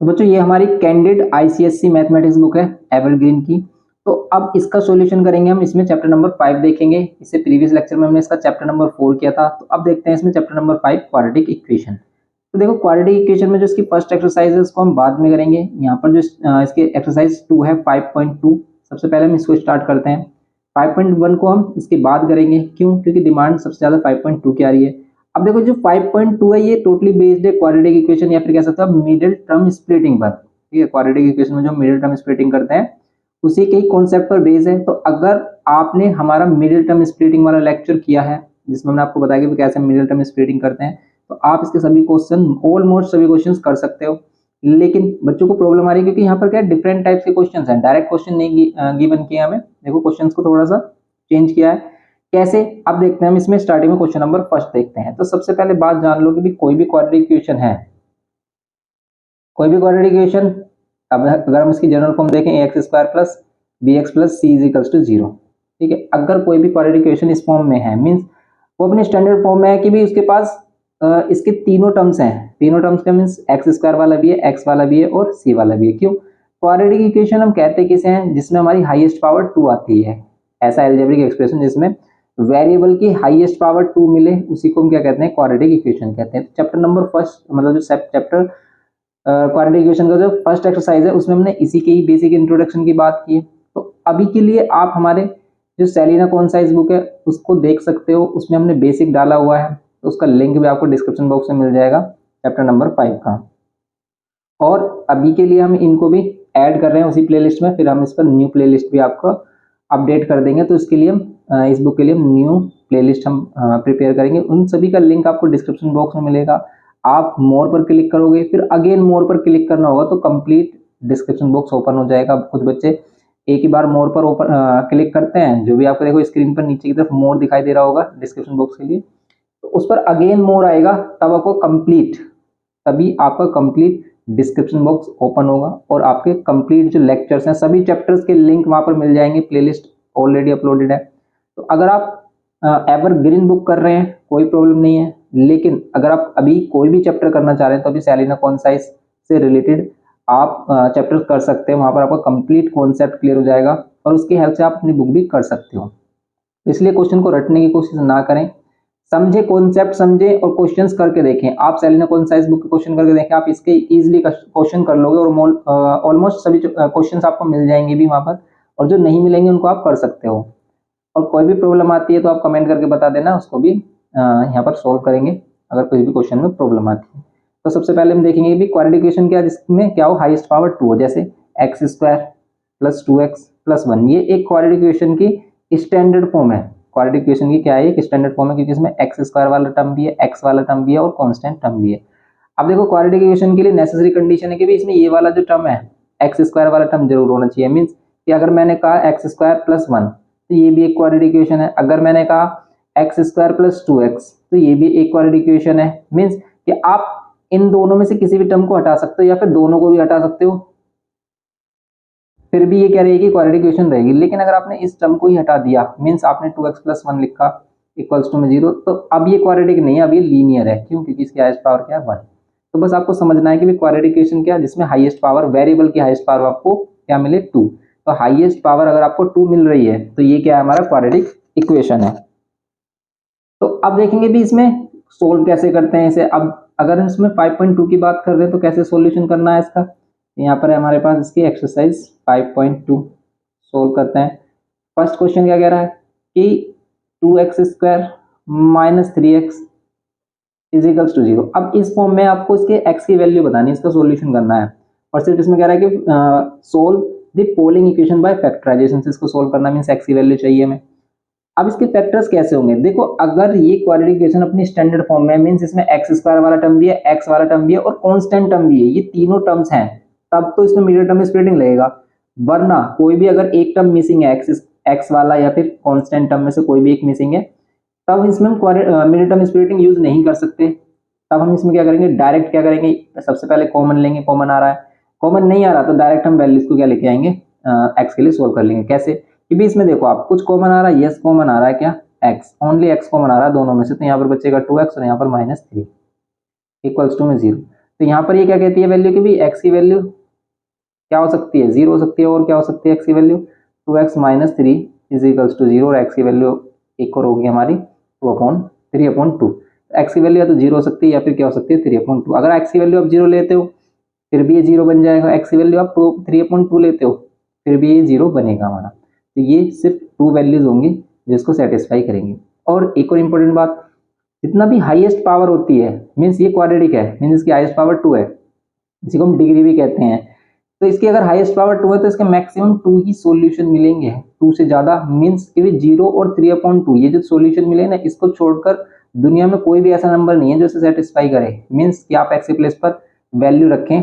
तो बच्चों ये हमारी कैंडिड आईसीएससी मैथमेटिक्स बुक है एवरग्रीन की। तो अब इसका सॉल्यूशन करेंगे हम। इसमें चैप्टर नंबर 5 देखेंगे। इससे प्रीवियस लेक्चर में हमने इसका चैप्टर नंबर 4 किया था। तो अब देखते हैं इसमें चैप्टर नंबर 5 क्वाड्रेटिक इक्वेशन। तो देखो क्वाड्रेटिक इक्वेशन में जो इसकी फर्स्ट एक्सरसाइज है उसको हम बाद में करेंगे। यहाँ पर जो इसके एक्सरसाइज 2 है 5.2, सबसे पहले हम इसको स्टार्ट करते हैं। 5.1 को हम इसके बाद करेंगे। क्यों? क्योंकि डिमांड सबसे ज्यादा 5.2 की आ रही है। अब देखो जो 5.2 है ये टोटली बेस्ड है क्वाड्रेटिक इक्वेशन या फिर कह सकते हो मिडिल टर्म स्प्लिटिंग पर। ठीक है, क्वाड्रेटिक इक्वेशन में जो मिडिल टर्म स्प्लिटिंग करते हैं उसी के ही कॉन्सेप्ट पर बेस है। तो अगर आपने हमारा मिडिल टर्म स्प्लिटिंग वाला लेक्चर किया है जिसमें मैंने आपको बताया कि कैसे मिडिल टर्म स्प्लिटिंग करते हैं, तो आप इसके सभी क्वेश्चन ऑलमोस्ट सभी क्वेश्चन कर सकते हो। लेकिन बच्चों को प्रॉब्लम आ रही है क्योंकि यहाँ पर क्या डिफरेंट टाइप्स के क्वेश्चन हैं, डायरेक्ट क्वेश्चन नहीं गिवन किए हमें। देखो क्वेश्चन को थोड़ा सा चेंज किया है। कैसे? अब देखते हैं हम इसमें स्टार्टिंग में क्वेश्चन नंबर फर्स्ट देखते हैं। तो सबसे पहले बात जान लो कि भी कोई भी क्वाड्रेटिक इक्वेशन है, कोई भी क्वाड्रेटिक इक्वेशन, अब अगर हम इसकी जनरल फॉर्म देखें x square plus b x plus c is equals to 0। ठीक है, अगर कोई भी क्वाड्रेटिक इक्वेशन इस फॉर्म में है मींस वो अपने स्टैंडर्ड फॉर्म में है कि भी उसके पास इसके तीनों टर्म्स हैं। तीनों टर्म्स का मींस एक्स स्क्वायर वाला भी है, एक्स वाला भी है और सी वाला भी है। क्यों? क्वाड्रेटिक इक्वेशन हम कहते हैं किसे हैं? जिसमें हमारी हाईएस्ट पावर 2 आती है। ऐसा एल्जेब्रिक एक्सप्रेशन जिसमें वेरिएबल की हाईएस्ट पावर 2 मिले उसी को हम क्या कहते हैं? क्वाड्रेटिक इक्वेशन कहते हैं। चैप्टर नंबर फर्स्ट मतलब जो चैप्टर क्वाड्रेटिक इक्वेशन का जो फर्स्ट एक्सरसाइज है उसमें हमने इसी के ही बेसिक इंट्रोडक्शन की बात की है। तो अभी के लिए आप हमारे जो सेलिना कॉन्साइज बुक है उसको देख सकते हो, उसमें हमने बेसिक डाला हुआ है। तो उसका लिंक भी आपको डिस्क्रिप्शन बॉक्स में मिल जाएगा चैप्टर नंबर 5 का। और अभी के लिए हम इनको भी ऐड कर रहे हैं उसी प्लेलिस्ट में, फिर हम इस पर न्यू प्लेलिस्ट भी आपको अपडेट कर देंगे। तो इसके लिए हम इस बुक के लिए हम न्यू प्लेलिस्ट हम प्रिपेयर करेंगे। उन सभी का लिंक आपको डिस्क्रिप्शन बॉक्स में मिलेगा। आप मोर पर क्लिक करोगे, फिर अगेन मोर पर क्लिक करना होगा तो कंप्लीट डिस्क्रिप्शन बॉक्स ओपन हो जाएगा। कुछ बच्चे एक ही बार मोर पर ओपन क्लिक करते हैं, जो भी आपको देखो स्क्रीन पर नीचे की तरफ मोर दिखाई दे रहा होगा डिस्क्रिप्शन बॉक्स के लिए, तो उस पर अगेन मोर आएगा तब आपको कंप्लीट, तभी आपका कंप्लीट डिस्क्रिप्शन बॉक्स ओपन होगा और आपके कंप्लीट जो लेक्चर्स हैं सभी चैप्टर्स के लिंक वहां पर मिल जाएंगे। प्लेलिस्ट ऑलरेडी अपलोडेड है। तो अगर आप एवरग्रीन बुक कर रहे हैं कोई प्रॉब्लम नहीं है, लेकिन अगर आप अभी कोई भी चैप्टर करना चाह रहे हैं तो अभी सेलिना कॉन्साइज से रिलेटेड आप चैप्टर कर सकते हैं। वहां पर आपका कंप्लीट कॉन्सेप्ट क्लियर हो जाएगा और उसकी हेल्प से आप अपनी बुक भी कर सकते हो। इसलिए क्वेश्चन को रटने की कोशिश ना करें, समझे कॉन्सेप्ट समझे और क्वेश्चंस करके देखें। आप सेलिना कॉन्साइज बुक के क्वेश्चन करके देखें, आप इसके इजीली क्वेश्चन कर लोगे और ऑलमोस्ट सभी क्वेश्चंस आपको मिल जाएंगे भी वहां पर, और जो नहीं मिलेंगे उनको आप कर सकते हो। और कोई भी प्रॉब्लम आती है तो आप कमेंट करके बता देना, उसको भी यहाँ पर सॉल्व करेंगे अगर कोई भी क्वेश्चन में प्रॉब्लम आती है। तो सबसे पहले हम देखेंगे भी क्वाड्रेटिक इक्वेशन क्या, जिसमें क्या हो हाईएस्ट पावर 2 हो, जैसे x square plus 2x plus 1। ये एक क्वाड्रेटिक इक्वेशन की स्टैंडर्ड फॉर्म है। क्वाड्रेटिक इक्वेशन की क्या है? एक स्टैंडर्ड फॉर्म है क्योंकि इसमें एक्स स्क्वायर वाला टर्म भी है, एक्स वाला टर्म भी है और कांस्टेंट टर्म भी है। अब देखो क्वाड्रेटिक इक्वेशन के लिए नेसेसरी कंडीशन है कि भी इसमें ये वाला जो टर्म है एक्स स्क्वायर वाला टर्म जरूर होना चाहिए। मींस कि अगर मैंने कहा एक्स स्क्वायर प्लस 1 तो ये भी एक क्वाड्रेटिक इक्वेशन है। अगर मैंने कहा एक्स स्क्वायर प्लस 2x तो ये भी एक क्वाड्रेटिक इक्वेशन है। मींस कि आप इन दोनों में से किसी भी टर्म को हटा सकते हो या फिर दोनों को भी हटा सकते हो, फिर भी ये क्या रहेगी? क्वाड्रेटिक इक्वेशन रहेगी। लेकिन अगर आपने इस टर्म को ही हटा दिया, मींस आपने 2x प्लस 1 लिखा इक्वल्स टू में 0, तो अब ये क्वाड्रेटिक नहीं है, अब ये लीनियर है। क्यों? क्योंकि इसकी हाईएस्ट पावर क्या है? 1। तो बस आपको समझना है कि क्वाड्रेटिक इक्वेशन क्या है, जिसमें हाईएस्ट पावर वेरिएबल की हाईएस्ट पावर आपको क्या मिले? 2। तो हाईएस्ट पावर अगर आपको 2 मिल रही है तो ये क्या है? हमारा क्वाड्रेटिक इक्वेशन है। तो अब देखेंगे भी इसमें सोल्व कैसे करते हैं इसे। अब अगर इसमें 5.2 की बात कर रहे हैं तो कैसे सॉल्यूशन करना है इसका, यहाँ पर है हमारे पास इसकी एक्सरसाइज 5.2 सोल्व करते हैं। फर्स्ट क्वेश्चन क्या कह रहा है कि 2x square minus 3x is equals to 0। अब इस फॉर्म में आपको इसके x की वैल्यू बतानी है, इसका सॉल्यूशन करना है। और सिर्फ इसमें कह रहा है कि solve the following equation by factorization से इसको सोल्व करना, मींस x की वैल्यू चाहिए हमें। अब इसके फैक्टर्स कैसे होंगे? देखो अगर ये क्वाड्रेटिक इक्वेशन अपनी स्टैंडर्ड फॉर्म में, मींस इसमें एक्स स्क्वायर वाला टर्म भी है, एक्स वाला टर्म भी है और कांस्टेंट टर्म भी है, ये तीनों टर्म्स हैं, तब तो इसमें मिडिल टर्म स्प्लिटिंग लगेगा। वरना कोई भी अगर एक टर्म मिसिंग है, एक्स वाला या फिर कांस्टेंट टर्म में से कोई भी एक मिसिंग है, तब इसमें हम मिडिल टर्म स्प्लिटिंग यूज नहीं कर सकते। तब हम इसमें क्या करेंगे? डायरेक्ट क्या करेंगे? सबसे पहले कॉमन लेंगे। कॉमन आ रहा है, कॉमन नहीं आ रहा तो डायरेक्ट हम वैल्यूज को क्या लेके आएंगे? एक्स के लिए सोल्व कर लेंगे। कैसे? कि भी इसमें देखो आप कुछ कॉमन आ रहा है, यस कॉमन आ रहा है क्या? एक्स, ओनली एक्स कॉमन आ रहा है दोनों में से, तो यहाँ पर बचेगा 2x और यहाँ पर -3 इक्वल्स टू में 0। तो यहाँ पर ये क्या कहती है वैल्यू की भी एक्स की वैल्यू क्या हो सकती है, 0 हो सकती है, और क्या हो सकती है एक्स की value 2x minus 3 is equals to 0, और एक्स की वैल्यू एक और होगी हमारी 2/3/2। एक्स की वैल्यू या तो 0 हो सकती है या फिर क्या हो सकती है 3/2। अगर एक्स की वैल्यू आप 0 लेते हो फिर भी ये 0 बन जाएगा, एक्स की वैल्यू आप 3/2 लेते हो फिर भी ये 0 बनेगा हमारा। तो ये सिर्फ 2 वैल्यूज होंगी जिसको सेटिस्फाई करेंगे। और एक और इम्पोर्टेंट बात, जितना भी हाईएस्ट पावर होती है मीन्स ये क्वाड्रेटिक है, मीन्स इसकी हाईएस्ट पावर 2 है, इसी को हम डिग्री भी कहते हैं। तो इसकी अगर हाईएस्ट पावर 2 है तो इसके मैक्सिमम 2 ही सॉल्यूशन मिलेंगे, 2 से ज्यादा मीन्स कि 0 और 3/2 ये जो सॉल्यूशन मिले ना, इसको छोड़कर दुनिया में कोई भी ऐसा नंबर नहीं है जो इसे सेटिस्फाई करे। मीन्स कि आप एक्स के प्लेस पर वैल्यू रखें,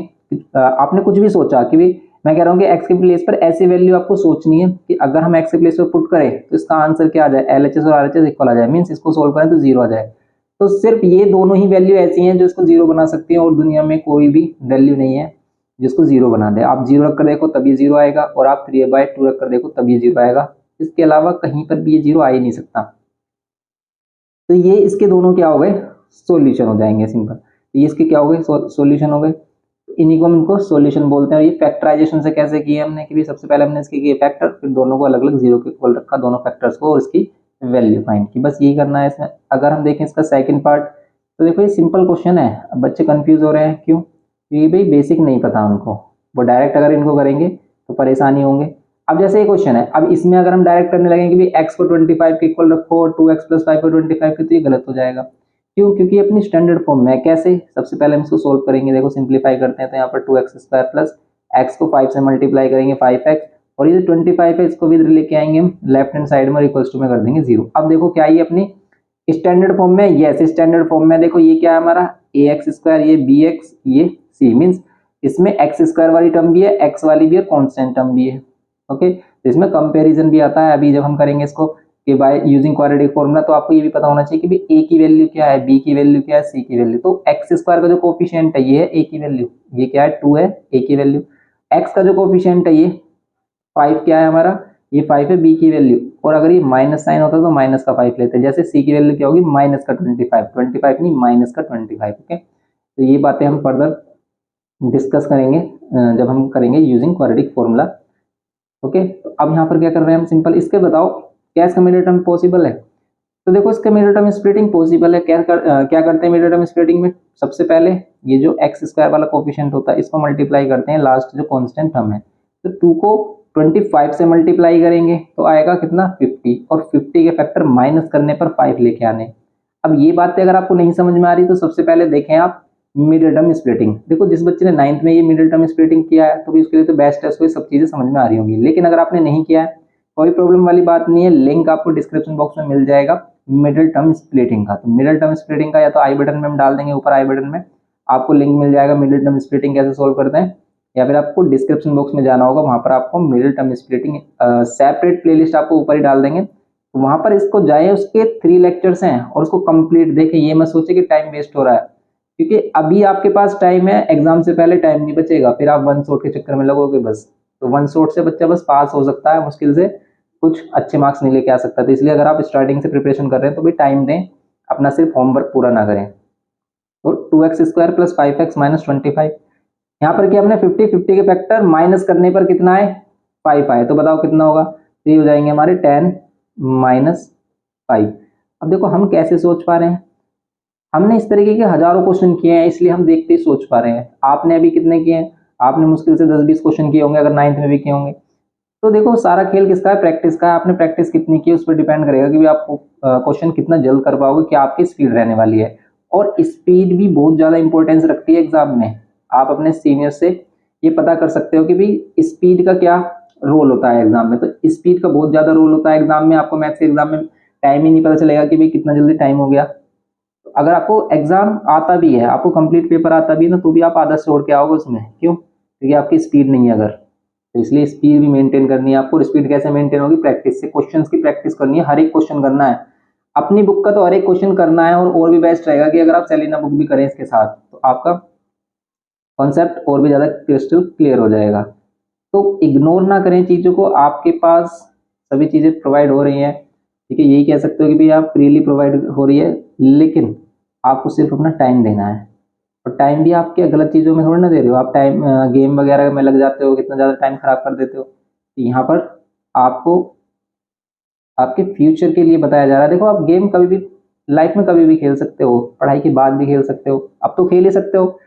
आपने कुछ भी सोचा कि भी मैं कह रहा हूँ कि एक्स के प्लेस पर ऐसी वैल्यू आपको सोचनी है कि अगर हम एक्स के प्लेस पर पुट करें तो इसका आंसर क्या आ जाए, LHS और RHS इक्वल आ जाए, मीन्स इसको सोल्व करें तो 0 आ जाए। तो सिर्फ ये दोनों ही वैल्यू ऐसी हैं जो इसको 0 बना सकती हैं, और दुनिया में कोई भी वैल्यू नहीं है जिसको 0 बना दे। आप 0 रख कर देखो तभी 0 आएगा, और आप 3/2 रख कर देखो तभी 0 आएगा, इसके अलावा कहीं पर भी ये 0 आ ही नहीं सकता। तो ये इसके दोनों क्या हो गए, सॉल्यूशन हो जाएंगे सिंपल। तो ये इसके क्या हो गए, सॉल्यूशन हो गए। इन्हीं को हम इनको सॉल्यूशन बोलते हैं। और ये फैक्टराइजेशन से कैसे किए हमने कि सबसे पहले हमने इसके किए फैक्टर, फिर दोनों को अलग अलग 0 के इक्वल रखा, दोनों फैक्टर्स को, और इसकी वैल्यू फाइंड की। बस यही करना है इसमें। अगर हम देखें इसका सेकंड पार्ट, तो देखो ये सिंपल क्वेश्चन है। अब बच्चे कंफ्यूज हो रहे हैं, क्यों? क्योंकि भाई बेसिक नहीं पता उनको, वो डायरेक्ट अगर इनको करेंगे तो परेशानी होंगे। अब जैसे ये क्वेश्चन है, अब इसमें अगर हम डायरेक्ट करने लगेंगे कि भाई x को 25 के इक्वल रखो और 2x + 5 को 25 के, तो ये गलत हो जाएगा। क्यों? क्योंकि अपनी स्टैंडर्ड फॉर्म में कैसे, सबसे पहले हम इसको सोल्व करेंगे। देखो सिंप्लीफाई करते हैं तो यहाँ पर 2x² प्लस x को 5 से मल्टीप्लाई करेंगे 5x, और ये जो 25 है इसको भी इधर लेके आएंगे हम लेफ्ट हैंड साइड में, इक्वल्स टू में कर देंगे 0। अब देखो क्या ये अपनी स्टैंडर्ड फॉर्म में, यस स्टैंडर्ड फॉर्म में। देखो ये क्या है हमारा ax², ये bx, ये c, मीन्स इसमें x² वाली टर्म भी है, x वाली भी है, कांस्टेंट टर्म भी है। ओके, तो इसमें कंपैरिजन भी आता है। अभी जब हम करेंगे इसको कि बाय यूजिंग क्वाड्रेटिक फॉर्मूला, तो आपको ये भी पता होना चाहिए कि भाई a की वैल्यू क्या है, b की वैल्यू क्या है, c की वैल्यू। तो x² का जो कोफिशिएंट है ये है a की वैल्यू, ये क्या है 2 है a की वैल्यू। x का जो कोफिशिएंट है ये 5 क्या है हमारा, ये 5 है b की वैल्यू। और अगर ये माइनस साइन होता तो माइनस का 5 लेते, जैसे c की वैल्यू क्या होगी माइनस का 25 नहीं माइनस का 25। ओके, तो ये बातें हम फर्दर डिस्कस करेंगे जब हम करेंगे यूजिंग क्वाड्रेटिक फॉर्मूला। ओके, तो अब यहाँ पर क्या कर रहे हैं हम, सिंपल इसके बताओ क्या इसका मिडिल टर्म पॉसिबल है। तो देखो इसका मिडिल टर्म स्प्लिटिंग पॉसिबल है। क्या करते हैं मिडिल टर्म स्प्लिटिंग में, सबसे पहले ये जो x² वाला कोफिशिएंट होता है इसको मल्टीप्लाई करते हैं लास्ट जो कांस्टेंट टर्म है। तो 2 को 25 से मल्टीप्लाई करेंगे तो आएगा कितना 50, और 50 के फैक्टर माइनस करने पर 5 लेके आने। अब ये बातें अगर आपको नहीं समझ में आ रही तो सबसे पहले देखें आप मिडिल टर्म स्प्लिटिंग। देखो जिस बच्चे ने 9th में ये मिडिल टर्म स्प्लिटिंग किया है तो भी उसके लिए तो बेस्ट है, उसको सब चीजें समझ में आ रही होंगी। लेकिन अगर आपने नहीं किया है कोई प्रॉब्लम वाली बात नहीं है, लिंक आपको डिस्क्रिप्शन बॉक्स में मिल जाएगा मिडिल टर्म स्प्लिटिंग का। तो मिडिल टर्म स्प्लिटिंग का या तो आई बटन में हम डाल देंगे, ऊपर आई बटन में आपको लिंक मिल जाएगा मिडिल टर्म स्प्लिटिंग कैसे सोल्व करते हैं, या फिर आपको डिस्क्रिप्शन बॉक्स में जाना होगा, वहां पर आपको middle term splitting separate playlist आपको ऊपर ही डाल देंगे। तो वहां पर इसको जाए, उसके 3 लेक्चर्स हैं और उसको कंप्लीट देखें। ये मत सोचे कि टाइम वेस्ट हो रहा है, क्योंकि अभी आपके पास टाइम है, एग्जाम से पहले टाइम नहीं बचेगा, फिर आप वन शॉट के चक्कर में लगोगे बस। तो वन शॉट से बच्चा बस पास हो सकता है, मुश्किल से कुछ अच्छे मार्क्स नहीं लेके आ सकता। तो इसलिए अगर आप स्टार्टिंग से प्रिपरेशन कर रहे हैं तो भी टाइम दें, अपना सिर्फ होमवर्क पूरा ना करें। तो 2x² प्लस 5x माइनस 25, यहाँ पर क्या हमने 50 के फैक्टर माइनस करने पर कितना है 5 आए, तो बताओ कितना होगा। तो ये हो जाएंगे हमारे 10 माइनस 5। अब देखो हम कैसे सोच पा रहे हैं, हमने इस तरीके के हजारों क्वेश्चन किए हैं, इसलिए हम देखते ही सोच पा रहे हैं। आपने अभी कितने किए हैं, आपने मुश्किल से 10-20 क्वेश्चन किए होंगे, अगर 9th में भी किए होंगे। तो देखो सारा खेल किसका है, प्रैक्टिस का है। आपने प्रैक्टिस कितनी की उस पर डिपेंड करेगा कि आपको क्वेश्चन कितना जल्द कर पाओगे, क्या आपकी स्पीड रहने वाली है। और स्पीड भी बहुत ज्यादा इंपॉर्टेंस रखती है एग्जाम में। आप अपने सीनियर से ये पता कर सकते हो कि भाई स्पीड का क्या रोल होता है एग्जाम में। तो स्पीड का बहुत ज्यादा रोल होता है एग्जाम में। आपको मैथ्स के एग्जाम में टाइम ही नहीं पता चलेगा कि भाई कितना जल्दी टाइम हो गया। अगर आपको एग्जाम आता भी है, आपको कंप्लीट पेपर आता भी है ना, तो भी आप आधा छोड़ के आओगे उसमें। क्यों? क्योंकि आपकी स्पीड नहीं है अगर, तो इसलिए स्पीड भी मेंटेन करनी है आपको। स्पीड कैसे मेंटेन होगी, प्रैक्टिस से। क्वेश्चंस की प्रैक्टिस करनी है, हर एक क्वेश्चन करना है अपनी बुक का, तो हर एक क्वेश्चन करना है। और भी बेस्ट रहेगा कि अगर आप सेलिना बुक भी करें इसके साथ, तो आपका कॉन्सेप्ट और भी ज्यादा क्रिस्टल क्लियर हो जाएगा। तो इग्नोर ना करें चीजों को, आपके पास सभी चीजें प्रोवाइड हो रही हैं, ठीक है। यही कह सकते हो कि भाई आप फ्रीली प्रोवाइड हो रही है, लेकिन आपको सिर्फ अपना टाइम देना है। और टाइम भी आपके गलत चीज़ों में थोड़ी ना दे रहे हो, आप टाइम गेम वगैरह में लग जाते हो, कितना ज़्यादा टाइम खराब कर देते हो। तो यहाँ पर आपको आपके फ्यूचर के लिए बताया जा रहा है। देखो आप गेम कभी भी लाइफ में कभी भी खेल सकते हो, पढ़ाई के बाद भी खेल सकते हो, अब तो खेल ही सकते हो,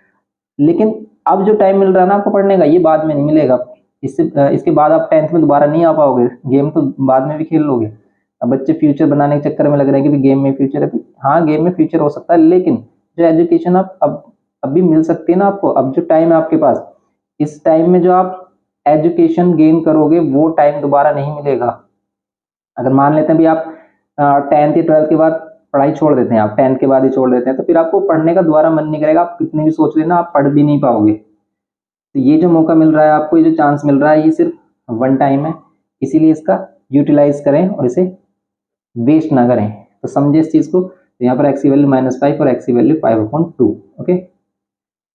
लेकिन अब जो टाइम मिल रहा है ना आपको पढ़ने का, ये बाद में नहीं मिलेगा। इसके बाद आप 10th में दोबारा नहीं आ पाओगे, गेम तो बाद में भी खेल लोगे। अब बच्चे फ्यूचर बनाने के चक्कर में लग रहे हैं कि गेम में फ्यूचर है। हाँ, गेम में फ्यूचर हो सकता है, लेकिन जो एजुकेशन आप अब भी मिल सकती है ना आपको, अब जो टाइम है आपके पास, इस टाइम में जो आप एजुकेशन गेन करोगे वो टाइम दोबारा नहीं मिलेगा। अगर मान लेते हैं भी आप 10th या 12th के बाद पढ़ाई छोड़ देते हैं, आप 10th के बाद ही छोड़ देते हैं, तो फिर आपको पढ़ने का दोबारा मन नहीं करेगा, आप कितने भी सोच लेना आप पढ़ भी नहीं पाओगे। तो ये जो मौका मिल रहा है आपको, ये जो चांस मिल रहा है, ये सिर्फ वन टाइम है, इसीलिए इसका यूटिलाइज करें और इसे वेस्ट ना करें। तो समझे इस चीज को। तो यहाँ पर एक्स की वैल्यू -5 और एक्स की वैल्यू 5/2। ओके,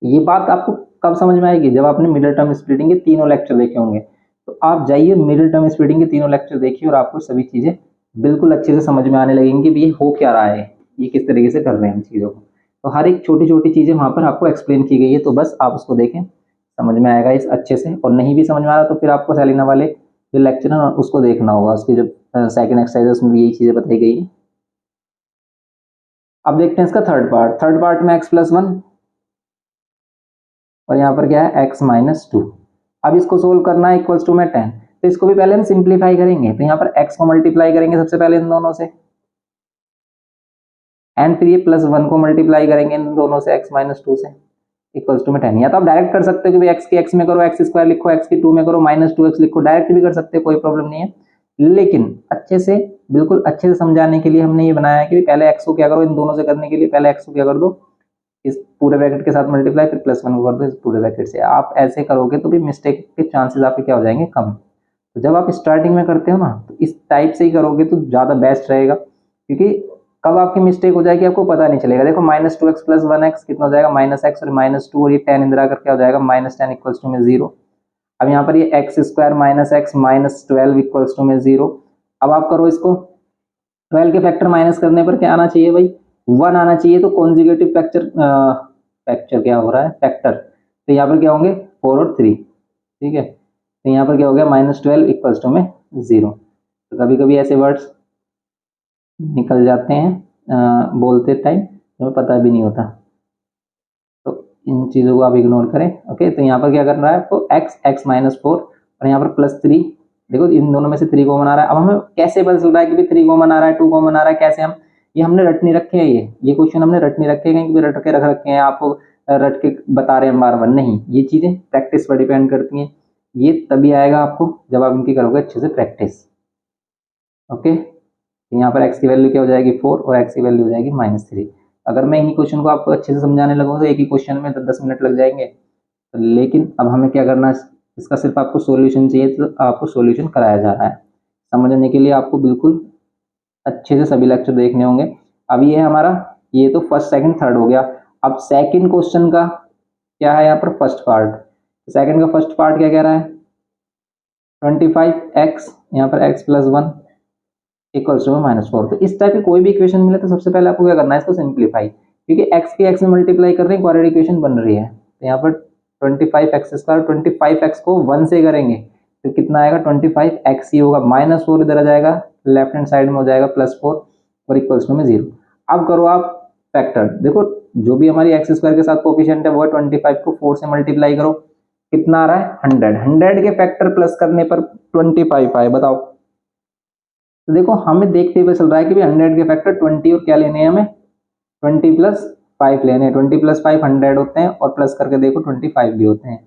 ये बात आपको कब समझ में आएगी, जब आपने मिडिल टर्म स्प्लिटिंग के तीनों लेक्चर देखे होंगे। तो आप जाइए मिडिल टर्म स्प्लिटिंग के तीनों लेक्चर देखिए और आपको सभी चीजें बिल्कुल अच्छे से समझ में आने लगेंगी कि ये हो क्या रहा है, ये किस तरीके से कर रहे हैं इन चीजों को। तो हर एक छोटी छोटी चीजें वहां पर आपको एक्सप्लेन की गई है, तो बस आप उसको देखें, समझ में आएगा इस अच्छे से। और नहीं भी समझ में आ रहा तो फिर आपको सेलिना वाले जो लेक्चर है उसको देखना होगा, उसकी जो सेकंड एक्सरसाइज है उसमें भी यही चीजें बताई गई है। अब देखते हैं इसका थर्ड पार्ट में x+1 और यहाँ पर क्या है x-2। अब इसको सोल्व करना है इक्वल्स टू में 10, तो इसको भी पहले हम सिंप्लीफाई करेंगे। तो यहाँ पर x को मल्टीप्लाई करेंगे सबसे पहले इन दोनों से, एंड फिर ये +1 को मल्टीप्लाई करेंगे इन दोनों से x-2 से, इक्वल्स टू में 10। या तो आप डायरेक्ट कर सकते हो कि x की x में करो x² लिखो, x की 2 में करो -2x लिखो, डायरेक्ट भी कर सकते हो, कोई प्रॉब्लम नहीं है। लेकिन अच्छे से, बिल्कुल अच्छे से समझाने के लिए हमने ये बनाया है कि पहले x को क्या करो, इन दोनों से करने के लिए पहले x को क्या कर दो, इस पूरे ब्रैकेट के साथ मल्टीप्लाई, फिर +1 को कर दो इस पूरे ब्रैकेट से। आप ऐसे करोगे तो भी मिस्टेक के चांसेस आपके क्या हो जाएंगे, कम। तो जब आप स्टार्टिंग में करते हो ना, तो इस टाइप से ही करोगे तो ज़्यादा बेस्ट रहेगा, क्योंकि कब आपकी मिस्टेक हो जाएगी आपको पता नहीं चलेगा। देखो -2x + 1x कितना हो जाएगा, -x, और -2 और ये 10 इंदिरा कर क्या हो जाएगा, -10 इक्वल्स टू में 0। अब यहाँ पर ये x² - x -12 इक्वल्स टू में 0। अब आप करो इसको, 12 के फैक्टर माइनस करने पर क्या आना चाहिए भाई, 1 आना चाहिए। तो कॉन्जिगेटिव फैक्टर क्या हो रहा है, फैक्टर, तो यहाँ पर क्या होंगे 4 और 3, ठीक है। तो यहाँ पर क्या हो गया, -12 इक्वल्स टू में 0। तो कभी कभी ऐसे वर्ड्स निकल जाते हैं बोलते टाइम, हमें पता भी नहीं होता, तो इन चीज़ों को आप इग्नोर करें। ओके, तो यहाँ पर क्या करना है आपको, x-4 और यहाँ पर +3। देखो इन दोनों में से 3 कॉमन आ रहा है। अब हमें कैसे पता चल रहा है कि 3 कॉमन आ रहा है, 2 कॉमन आ रहा है, कैसे हम, ये हमने रट नहीं रखे हैं, ये क्वेश्चन हमने रट नहीं रखे हैं, कहीं रट के रख रखे हैं, आपको रट के बता रहे हैं बार बार नहीं, ये चीज़ें प्रैक्टिस पर डिपेंड करती हैं। ये तभी आएगा आपको जब आप इनकी करोगे अच्छे से प्रैक्टिस। ओके, यहाँ पर x की वैल्यू क्या हो जाएगी 4 और x की वैल्यू हो जाएगी -3। अगर मैं इन्हीं क्वेश्चन को आपको अच्छे से समझाने लगूँ तो एक ही क्वेश्चन में 10 मिनट लग जाएंगे। लेकिन अब हमें क्या करना है, इसका सिर्फ आपको सॉल्यूशन चाहिए, तो आपको सॉल्यूशन कराया जा रहा है। समझने के लिए आपको बिल्कुल अच्छे से सभी लेक्चर देखने होंगे। अब ये हमारा, ये तो फर्स्ट सेकंड थर्ड हो गया। अब सेकंड क्वेश्चन का क्या है यहाँ पर, फर्स्ट पार्ट। सेकंड का फर्स्ट पार्ट क्या कह रहा है, 25x, यहाँ पर x+1 इक्वल्स टू -4। तो इस टाइप की कोई भी इक्वेशन मिले तो सबसे पहले आपको क्या करना है, इसको सिंप्लीफाई, क्योंकि x के x में मल्टीप्लाई कर रहे हैं, क्वाड्रेटिक इक्वेशन बन रही है। तो यहाँ पर 25x², 25x को 1 से करेंगे तो कितना आएगा, 25x ही होगा, -4 इधर आ जाएगा, लेफ्ट हैंड साइड में हो जाएगा +4 और इक्वल्स टू में 0। अब करो आप फैक्टर, देखो जो भी हमारी x² के साथ कोफिशिएंट है वो 25 को 4 से मल्टीप्लाई करो, कितना आ रहा है 100। 100 के फैक्टर प्लस करने पर 25 आए, बताओ। तो देखो हमें देखते हुए चल रहा है कि भाई 100 के फैक्टर 20 और क्या लेने हैं हमें, 20 + 5 लेने हैं। 20 + 5 100 होते हैं और प्लस करके देखो 25 भी होते हैं।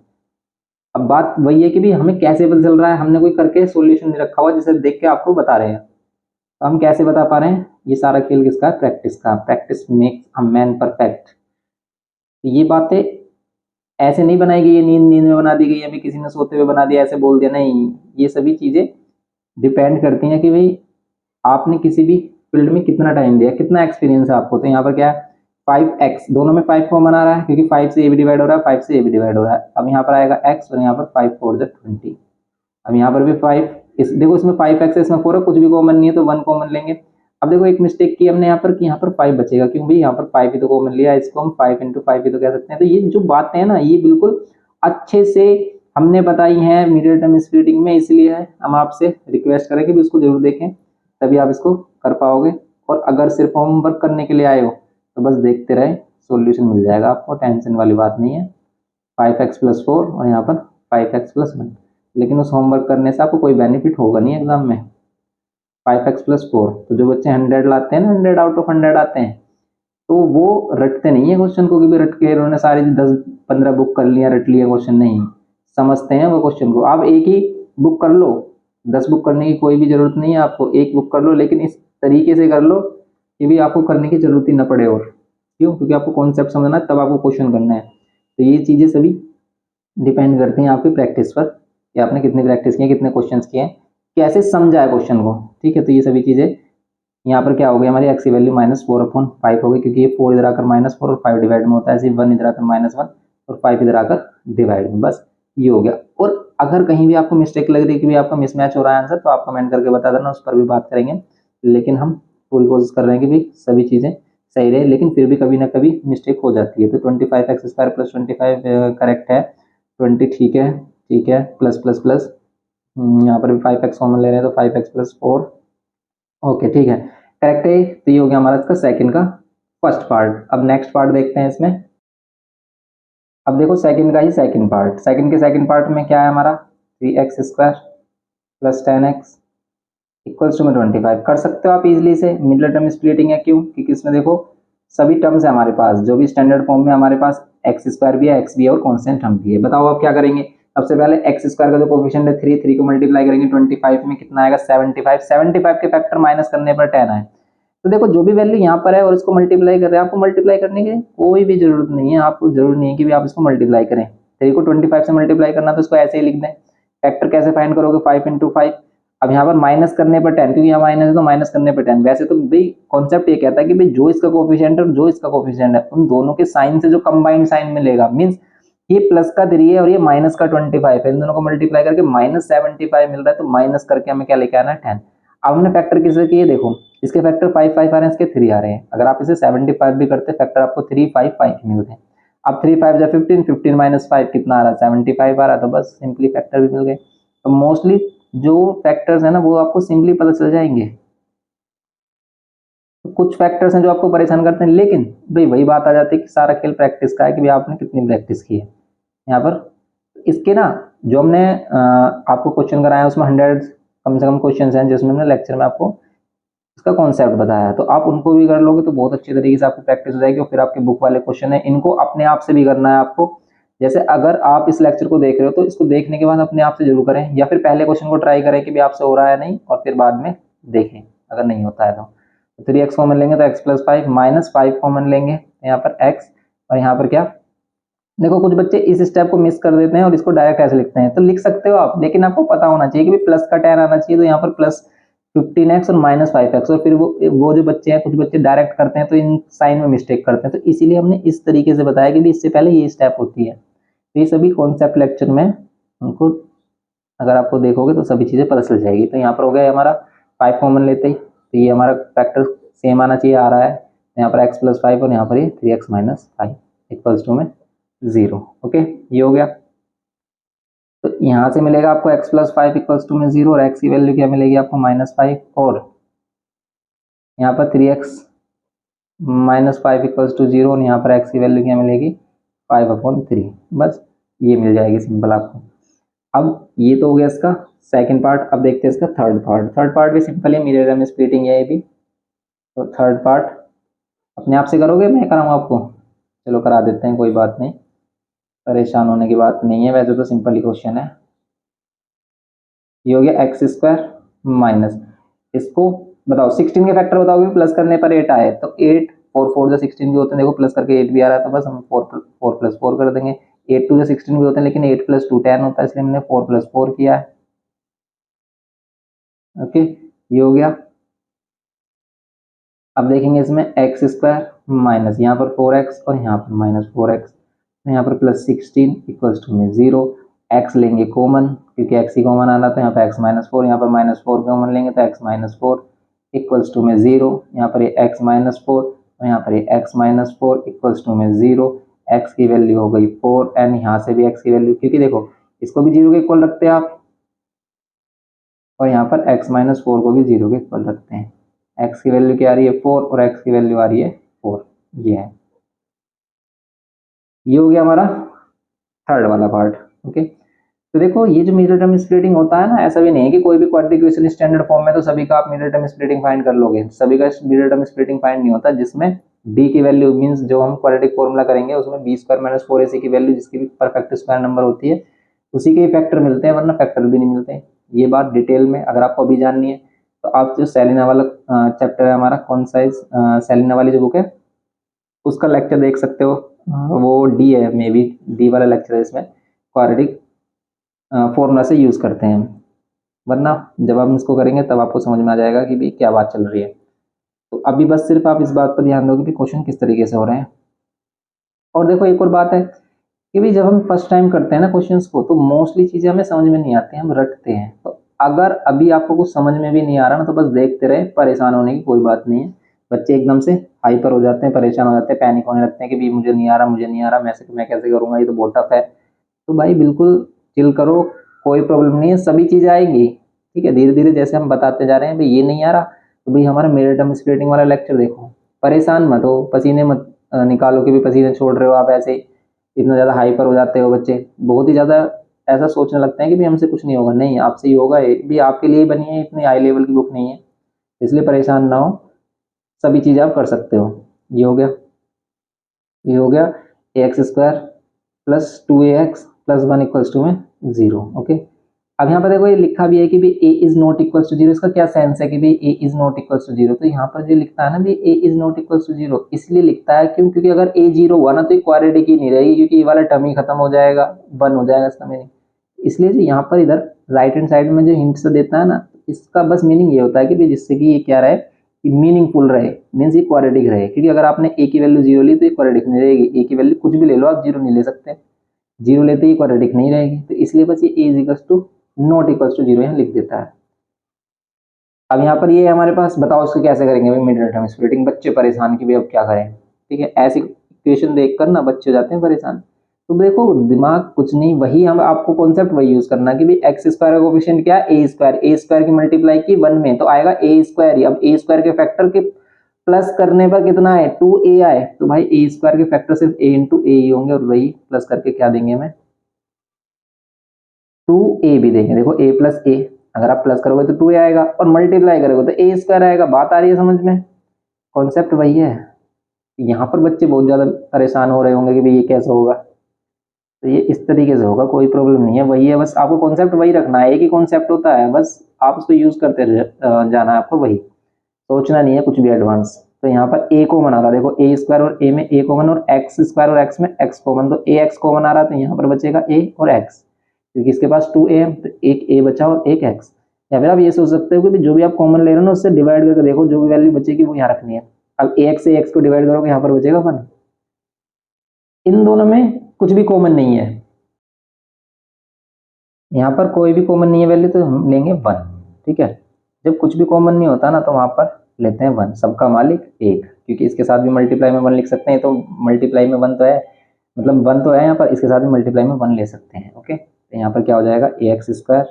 अब बात वही है कि भाई हमें कैसे पता चल रहा है, हमने कोई करके सॉल्यूशन नहीं रखा हुआ जिसे देख के आपको बता रहे हैं। तो हम कैसे बता पा रहे हैं, ये सारा खेल किसका, प्रैक्टिस का। Practice makes a man perfect. तो ये बातें ऐसे नहीं बनाई गई है, नींद नींद में बना दी गई है, अभी किसी ने सोते हुए बना दिया, ऐसे बोल दिया, नहीं। ये सभी चीजें डिपेंड करती हैं कि भाई आपने किसी भी फील्ड में कितना टाइम दिया, कितना एक्सपीरियंस है आपको। तो यहाँ पर क्या है 5x, दोनों में 5 कॉमन आ रहा है क्योंकि 5 से ये भी डिवाइड हो रहा है, 5 से ये भी डिवाइड हो रहा है। अब यहाँ पर आएगा x और यहाँ पर 5 4 20। अब यहाँ पर भी 5, इस देखो इसमें 5x है, इसमें 4 है, कुछ भी कॉमन नहीं है तो 1 कॉमन लेंगे। अब देखो एक मिस्टेक की हमने यहाँ पर कि यहाँ पर 5 बचेगा, क्यों भाई यहाँ पर 5 ही तो कॉमन लिया, इसको हम 5 इंटू 5 भी तो कह सकते हैं। तो ये जो बातें हैं ना, ये बिल्कुल अच्छे से हमने बताई हैं मिडिल टर्म स्प्लिटिंग में, इसलिए हम आपसे रिक्वेस्ट करें कि भी उसको जरूर देखें, तभी आप इसको कर पाओगे। और अगर सिर्फ होमवर्क करने के लिए आए हो तो बस देखते रहे, सॉल्यूशन मिल जाएगा आपको, टेंशन वाली बात नहीं है। 5x + 4 और यहाँ पर 5x + 1, लेकिन उस होमवर्क करने से आपको कोई बेनिफिट होगा नहीं एग्जाम में। 5x + 4, तो जो बच्चे 100 लाते हैं ना, 100 आउट ऑफ 100 आते हैं, तो वो रटते नहीं है क्वेश्चन को कि भी रट के उन्होंने सारी 10-15 बुक कर लिया, रट लिया क्वेश्चन, नहीं समझते हैं वो क्वेश्चन को। आप एक ही बुक कर लो, 10 बुक करने की कोई भी जरूरत नहीं है आपको, एक बुक कर लो, लेकिन इस तरीके से कर लो कि भी आपको करने की जरूरत ही ना पड़े। और क्यों? क्योंकि आपको कॉन्सेप्ट समझना है, तब आपको क्वेश्चन करना है। तो ये चीजें सभी डिपेंड करती हैं आपकी प्रैक्टिस पर, कि आपने कितनी प्रैक्टिस की है, कितने क्वेश्चन किए हैं, कैसे समझा है क्वेश्चन को। ठीक है, तो ये सभी चीजें यहाँ पर क्या हो गई, हमारी एक्स की वैल्यू -4/5 हो गई, क्योंकि ये 4 इधर आकर -4 और 5 डिवाइड में होता है, सिर्फ 1 इधर आकर -1 और 5 इधर आकर डिवाइड में, बस ये हो गया। और अगर कहीं भी आपको मिस्टेक लग रही है कि भी आपका मिसमैच हो रहा है आंसर, तो आप कमेंट करके बता देना, उस पर भी बात करेंगे। लेकिन हम पूरी कोशिश कर रहे हैं कि भी सभी चीज़ें सही रहे, लेकिन फिर भी कभी ना कभी मिस्टेक हो जाती है। तो 25x² + 25 करेक्ट है, 20 ठीक है, ठीक है, प्लस प्लस प्लस, यहाँ पर भी 5x कॉमन ले रहे हैं तो 5x + 4, ओके ठीक है, करेक्ट है। तो ये हो गया हमारा इसका सेकंड का फर्स्ट पार्ट। अब नेक्स्ट पार्ट देखते हैं इसमें। अब देखो सेकंड का ही सेकंड पार्ट, सेकंड के सेकंड पार्ट में क्या है हमारा, 3x² + 10x = 25 कर सकते हो आप इजीली से, मिडिल टर्म स्प्लिटिंग है, क्यों? क्योंकि इसमें देखो सभी टर्म्स है हमारे पास, जो भी स्टैंडर्ड फॉर्म में हमारे पास x² भी है, x भी है और कांस्टेंट टर्म भी है। बताओ आप क्या करेंगे? सबसे पहले x² का जो कोफिशिएंट है 3 को मल्टीप्लाई करेंगे 25 में, कितना आएगा 75, 75 के फैक्टर माइनस करने पर 10 आए। तो देखो जो भी वैल्यू यहाँ पर है और इसको मल्टीप्लाई कर रहे हैं, आपको मल्टीप्लाई करने की कोई भी जरूरत नहीं है, आपको जरूर नहीं है कि भी आप इसको मल्टीप्लाई करें। 3 को 25 से मल्टीप्लाई करना तो इसको ऐसे ही लिख दें। फैक्टर कैसे फाइंड करोगे, 5 इंटू 5। अब यहाँ पर माइनस करने पर 10, क्योंकि यहाँ माइनस है तो माइनस करने पर 10। वैसे तो भाई कॉन्सेप्ट ये कहता है कि भाई जो इसका कोफिशिएंट है और जो इसका कोफिशिएंट है, उन दोनों के साइन से जो कंबाइंड साइन मिलेगा, मीन्स ये प्लस का 3 है और ये माइनस का 25 है, इन दोनों को मल्टीप्लाई करके -75 मिल रहा है, तो माइनस करके हमें क्या लेके आना है 10। अब हमने फैक्टर किसे किए, देखो इसके फैक्टर 5 5 आ रहे हैं, इसके 3 आ रहे हैं। अगर आप इसे 75 भी करते फैक्टर आपको 3 5 5 मिलते हैं। अब 3 5 जा 15, 15 - 5 कितना आ रहा है 75 आ रहा है, तो बस सिंपली फैक्टर भी मिल गए। तो मोस्टली जो फैक्टर्स है ना वो आपको सिंपली पता चल जाएंगे। तो कुछ फैक्टर्स हैं जो आपको परेशान करते हैं, लेकिन भाई वही बात आ जाती है कि सारा खेल प्रैक्टिस का है कि भाई आपने कितनी प्रैक्टिस की है। यहाँ पर इसके ना जो हमने आपको क्वेश्चन कराया उसमें 100 कम से कम क्वेश्चन हैं, जिसमें हमने लेक्चर में आपको इसका कॉन्सेप्ट बताया, तो आप उनको भी कर लोगे तो बहुत अच्छी तरीके से आपकी प्रैक्टिस हो जाएगी। और फिर आपके बुक वाले क्वेश्चन है, इनको अपने आप से भी करना है आपको। जैसे अगर आप इस लेक्चर को देख रहे हो तो इसको देखने के बाद अपने आप से जरूर करें, या फिर पहले क्वेश्चन को ट्राई करें कि भी आपसे हो रहा है नहीं, और फिर बाद में देखें अगर नहीं होता है तो। 3x कॉमन लेंगे तो x + 5 -5 कॉमन लेंगे, यहाँ पर x और यहाँ पर क्या, देखो कुछ बच्चे इस स्टेप को मिस कर देते हैं और इसको डायरेक्ट ऐसे लिखते हैं, तो लिख सकते हो आप, लेकिन आपको पता होना चाहिए कि प्लस का 10 आना चाहिए, तो यहाँ पर +15x और -5x। और फिर वो जो बच्चे हैं, कुछ बच्चे डायरेक्ट करते हैं तो इन साइन में मिस्टेक करते हैं, तो इसीलिए हमने इस तरीके से बताया कि भी इससे पहले ये स्टेप होती है। तो ये सभी कॉन्सेप्ट लेक्चर में उनको अगर आपको देखोगे तो सभी चीजें पता चल जाएगी। तो यहाँ पर हो गया हमारा 5 कॉमन लेते ही, तो ये हमारा फैक्टर सेम आना चाहिए, आ रहा है यहाँ पर x + 5 और यहाँ पर ये 3x - 5 = में 0। ओके, ये हो गया। तो यहाँ से मिलेगा आपको x + 5 = में 0, और x की वैल्यू क्या मिलेगी आपको -5, और यहाँ पर 3x - 5 = 0, और यहाँ पर x की वैल्यू क्या मिलेगी 5/3, बस ये मिल जाएगी सिंपल आपको। अब ये तो हो गया इसका सेकंड पार्ट। अब देखते हैं इसका थर्ड पार्ट। थर्ड पार्ट भी सिंपल है, मिरर इमेज स्प्लिटिंग है ये भी। तो थर्ड पार्ट अपने आप से करोगे, मैं कराऊँ आपको? चलो करा देते हैं, कोई बात नहीं, परेशान होने की बात नहीं है, वैसे तो सिंपल ही क्वेश्चन है। ये हो गया x² माइनस, इसको बताओ 16 के फैक्टर बताओगे, प्लस करने पर 8 आए, तो 8 4 4 जो 16 भी होते हैं, देखो प्लस करके 8 भी आ रहा है, तो बस हम 4 + 4 कर देंगे। 8 2 जो 16 भी होते हैं, लेकिन 8 + 2 10 होता है, इसलिए हमने 4 + 4 किया है। ओके, ये हो गया। अब देखेंगे इसमें x² माइनस, यहाँ पर 4x और यहाँ पर -4x, यहाँ पर +16 = में 0। x लेंगे कॉमन, क्योंकि x ही कॉमन आना था, यहाँ पर x - 4, यहाँ पर -4 कॉमन लेंगे तो x - 4 इक्वल्स टू में 0, यहाँ पर ये x माइनस 4 और यहाँ पर ये x माइनस 4 इक्वल्स टू में 0, x की वैल्यू हो गई 4 एंड यहाँ से भी x की वैल्यू, क्योंकि देखो इसको भी 0 के इक्वल रखते हैं आप और यहाँ पर x माइनस 4 को भी 0 के इक्वल रखते हैं। x की वैल्यू क्या आ रही है 4 और x की वैल्यू आ रही है 4, ये है। ये हो गया हमारा थर्ड वाला पार्ट। ओके, तो देखो ये जो मिडिल टर्म स्प्लिटिंग होता है ना, ऐसा भी नहीं है कि कोई भी क्वाड्रेटिक इक्वेशन स्टैंडर्ड फॉर्म में तो सभी का आप मिडिल टर्म स्प्लिटिंग फाइंड कर लोगे, सभी का मिडिल टर्म स्प्लिटिंग फाइंड नहीं होता, जिसमें d की वैल्यू मींस जो हम क्वाड्रेटिक फॉर्मूला करेंगे उसमें b स्क्वायर माइनस 4ac की वैल्यू जिसकी भी परफेक्ट स्क्वायर नंबर होती है उसी के फैक्टर मिलते हैं, वरना फैक्टर भी नहीं मिलते हैं। ये बात डिटेल में अगर आपको अभी जाननी है तो आप जो सेलिना वाला चैप्टर है हमारा, कौन सा सेलिना वाली जो बुक है उसका लेक्चर देख सकते हो, वो डी है, मे बी डी वाला लेक्चर है, इसमें क्वाड्रेटिक फॉर्मूला से यूज करते हैं, वरना जब हम इसको करेंगे तब आपको समझ में आ जाएगा कि भाई क्या बात चल रही है। तो अभी बस सिर्फ आप इस बात पर ध्यान दो कि क्वेश्चन किस तरीके से हो रहे हैं। और देखो एक और बात है कि भाई जब हम फर्स्ट टाइम करते हैं ना क्वेश्चंस को तो मोस्टली चीजें हमें समझ में नहीं आती, हम रटते हैं। तो अगर अभी आपको कुछ समझ में भी नहीं आ रहा ना तो बस देखते रहे, परेशान होने की कोई बात नहीं है। बच्चे एकदम से हाइपर हो जाते हैं, परेशान हो जाते हैं, पैनिक होने लगते हैं कि भाई मुझे नहीं आ रहा, मुझे नहीं आ रहा, मैं कैसे करूंगा, ये तो बहुत टफ है। तो भाई बिल्कुल चिल करो, कोई प्रॉब्लम नहीं है, सभी चीजें आएंगी। ठीक है, धीरे धीरे जैसे हम बताते जा रहे हैं भाई ये नहीं आ रहा तो भाई हमारा मिडिल टर्म स्प्लिटिंग वाला लेक्चर देखो, परेशान मत हो, पसीने मत निकालो कि भी पसीने छोड़ रहे हो आप, ऐसे इतना ज़्यादा हाइपर हो जाते हो बच्चे, बहुत ही ज़्यादा ऐसा सोचने लगते हैं कि भी हमसे कुछ नहीं होगा। नहीं, आपसे ही होगा, ये भी आपके लिए बनी है, इतनी हाई लेवल की बुक नहीं है, इसलिए परेशान ना हो, सभी चीज़ें आप कर सकते हो। ये हो गया, ये हो गया x square plus 2ax plus 1 equals to में 0। ओके, अब यहाँ पर देखो ये लिखा भी है कि भी a is not equals to 0, इसका क्या सेंस है कि भी a is not equals to 0, तो यहाँ पर जो लिखता है ना भी a is not equals to 0 इसलिए लिखता है क्यों, क्योंकि अगर a 0 हुआ ना तो ये क्वाड्रेटिक ही नहीं रहेगी, क्योंकि ये वाला टर्म ही खत्म हो जाएगा, 1 हो जाएगा इसका मीनिंग। इसलिए जो यहाँ पर इधर राइट हैंड साइड में जो हिंट से देता है ना, इसका बस मीनिंग ये होता है कि जिससे कि ये क्या रहे कि मीनिंगफुल रहे, मीन्स ये क्वाड्रेटिक रहे, क्योंकि अगर आपने a की वैल्यू 0 ली तो ये क्वाड्रेटिक नहीं रहेगी, a की वैल्यू कुछ भी ले लो आप, 0 नहीं ले सकते, 0 लेते ही क्वाड्रेटिक नहीं रहेगी, तो इसलिए बस ये a is equals to not equals to 0 यहाँ लिख देता है। अब यहाँ पर ये हमारे पास, बताओ इसको कैसे करेंगे भाई मिडिल टर्म स्प्लिटिंग, बच्चे परेशान कि भाई अब क्या करें। ठीक है, ऐसी इक्वेशन देखकर ना बच्चे हो जाते हैं परेशान। तो देखो दिमाग कुछ नहीं, वही हम आपको कॉन्सेप्ट वही यूज करना कि भाई एक्स स्क्वायर का कोफिशिएंट क्या है ए स्क्वायर की मल्टीप्लाई की 1 में तो आएगा ए स्क्वायर ही। अब ए स्क्वायर के फैक्टर के प्लस करने पर कितना है 2a आए, तो भाई ए स्क्वायर के फैक्टर सिर्फ a इंटू ए ही होंगे, और वही प्लस करके क्या देंगे हमें 2a भी देंगे। देखो a प्लस ए, अगर आप प्लस करोगे तो 2a आएगा और मल्टीप्लाई करोगे तो a स्क्वायर आएगा। बात आ रही है समझ में, कॉन्सेप्ट वही है। यहाँ पर बच्चे बहुत ज्यादा परेशान हो रहे होंगे कि भाई ये कैसे होगा, तो ये इस तरीके से होगा, कोई प्रॉब्लम नहीं है, वही है, बस आपको कॉन्सेप्ट वही रखना है, एक ही कॉन्सेप्ट होता है, बस आप उसको यूज करते जाना है आपको, वही सोचना नहीं है कुछ भी एडवांस। तो यहाँ पर a कॉमन आ रहा है, देखो ए स्क्वायर और a में a कॉमन और एक्स स्क्वायर और x में x कॉमन, तो a x कॉमन आ रहा है तो यहाँ पर बचेगा a और x, क्योंकि इसके पास 2a है तो एक a बचा और एक x। या फिर आप ये सोच सकते हो कि जो भी आप कॉमन ले रहे हो ना उससे डिवाइड करके देखो, जो भी वैल्यू बचेगी वो यहाँ रखनी है। अब ax से x को डिवाइड करोगे यहाँ पर बचेगा 1, इन दोनों में कुछ भी कॉमन नहीं है, यहाँ पर कोई भी कॉमन नहीं है वैल्यू तो हम लेंगे 1। ठीक है, जब कुछ भी कॉमन नहीं होता ना तो वहां पर लेते हैं 1, सबका मालिक 1, क्योंकि इसके साथ भी मल्टीप्लाई में 1 लिख सकते हैं, तो मल्टीप्लाई में 1 तो है, मतलब 1 तो है यहाँ पर, इसके साथ भी मल्टीप्लाई में 1 ले सकते हैं। ओके, तो यहाँ पर क्या हो जाएगा ए एक्स स्क्वायर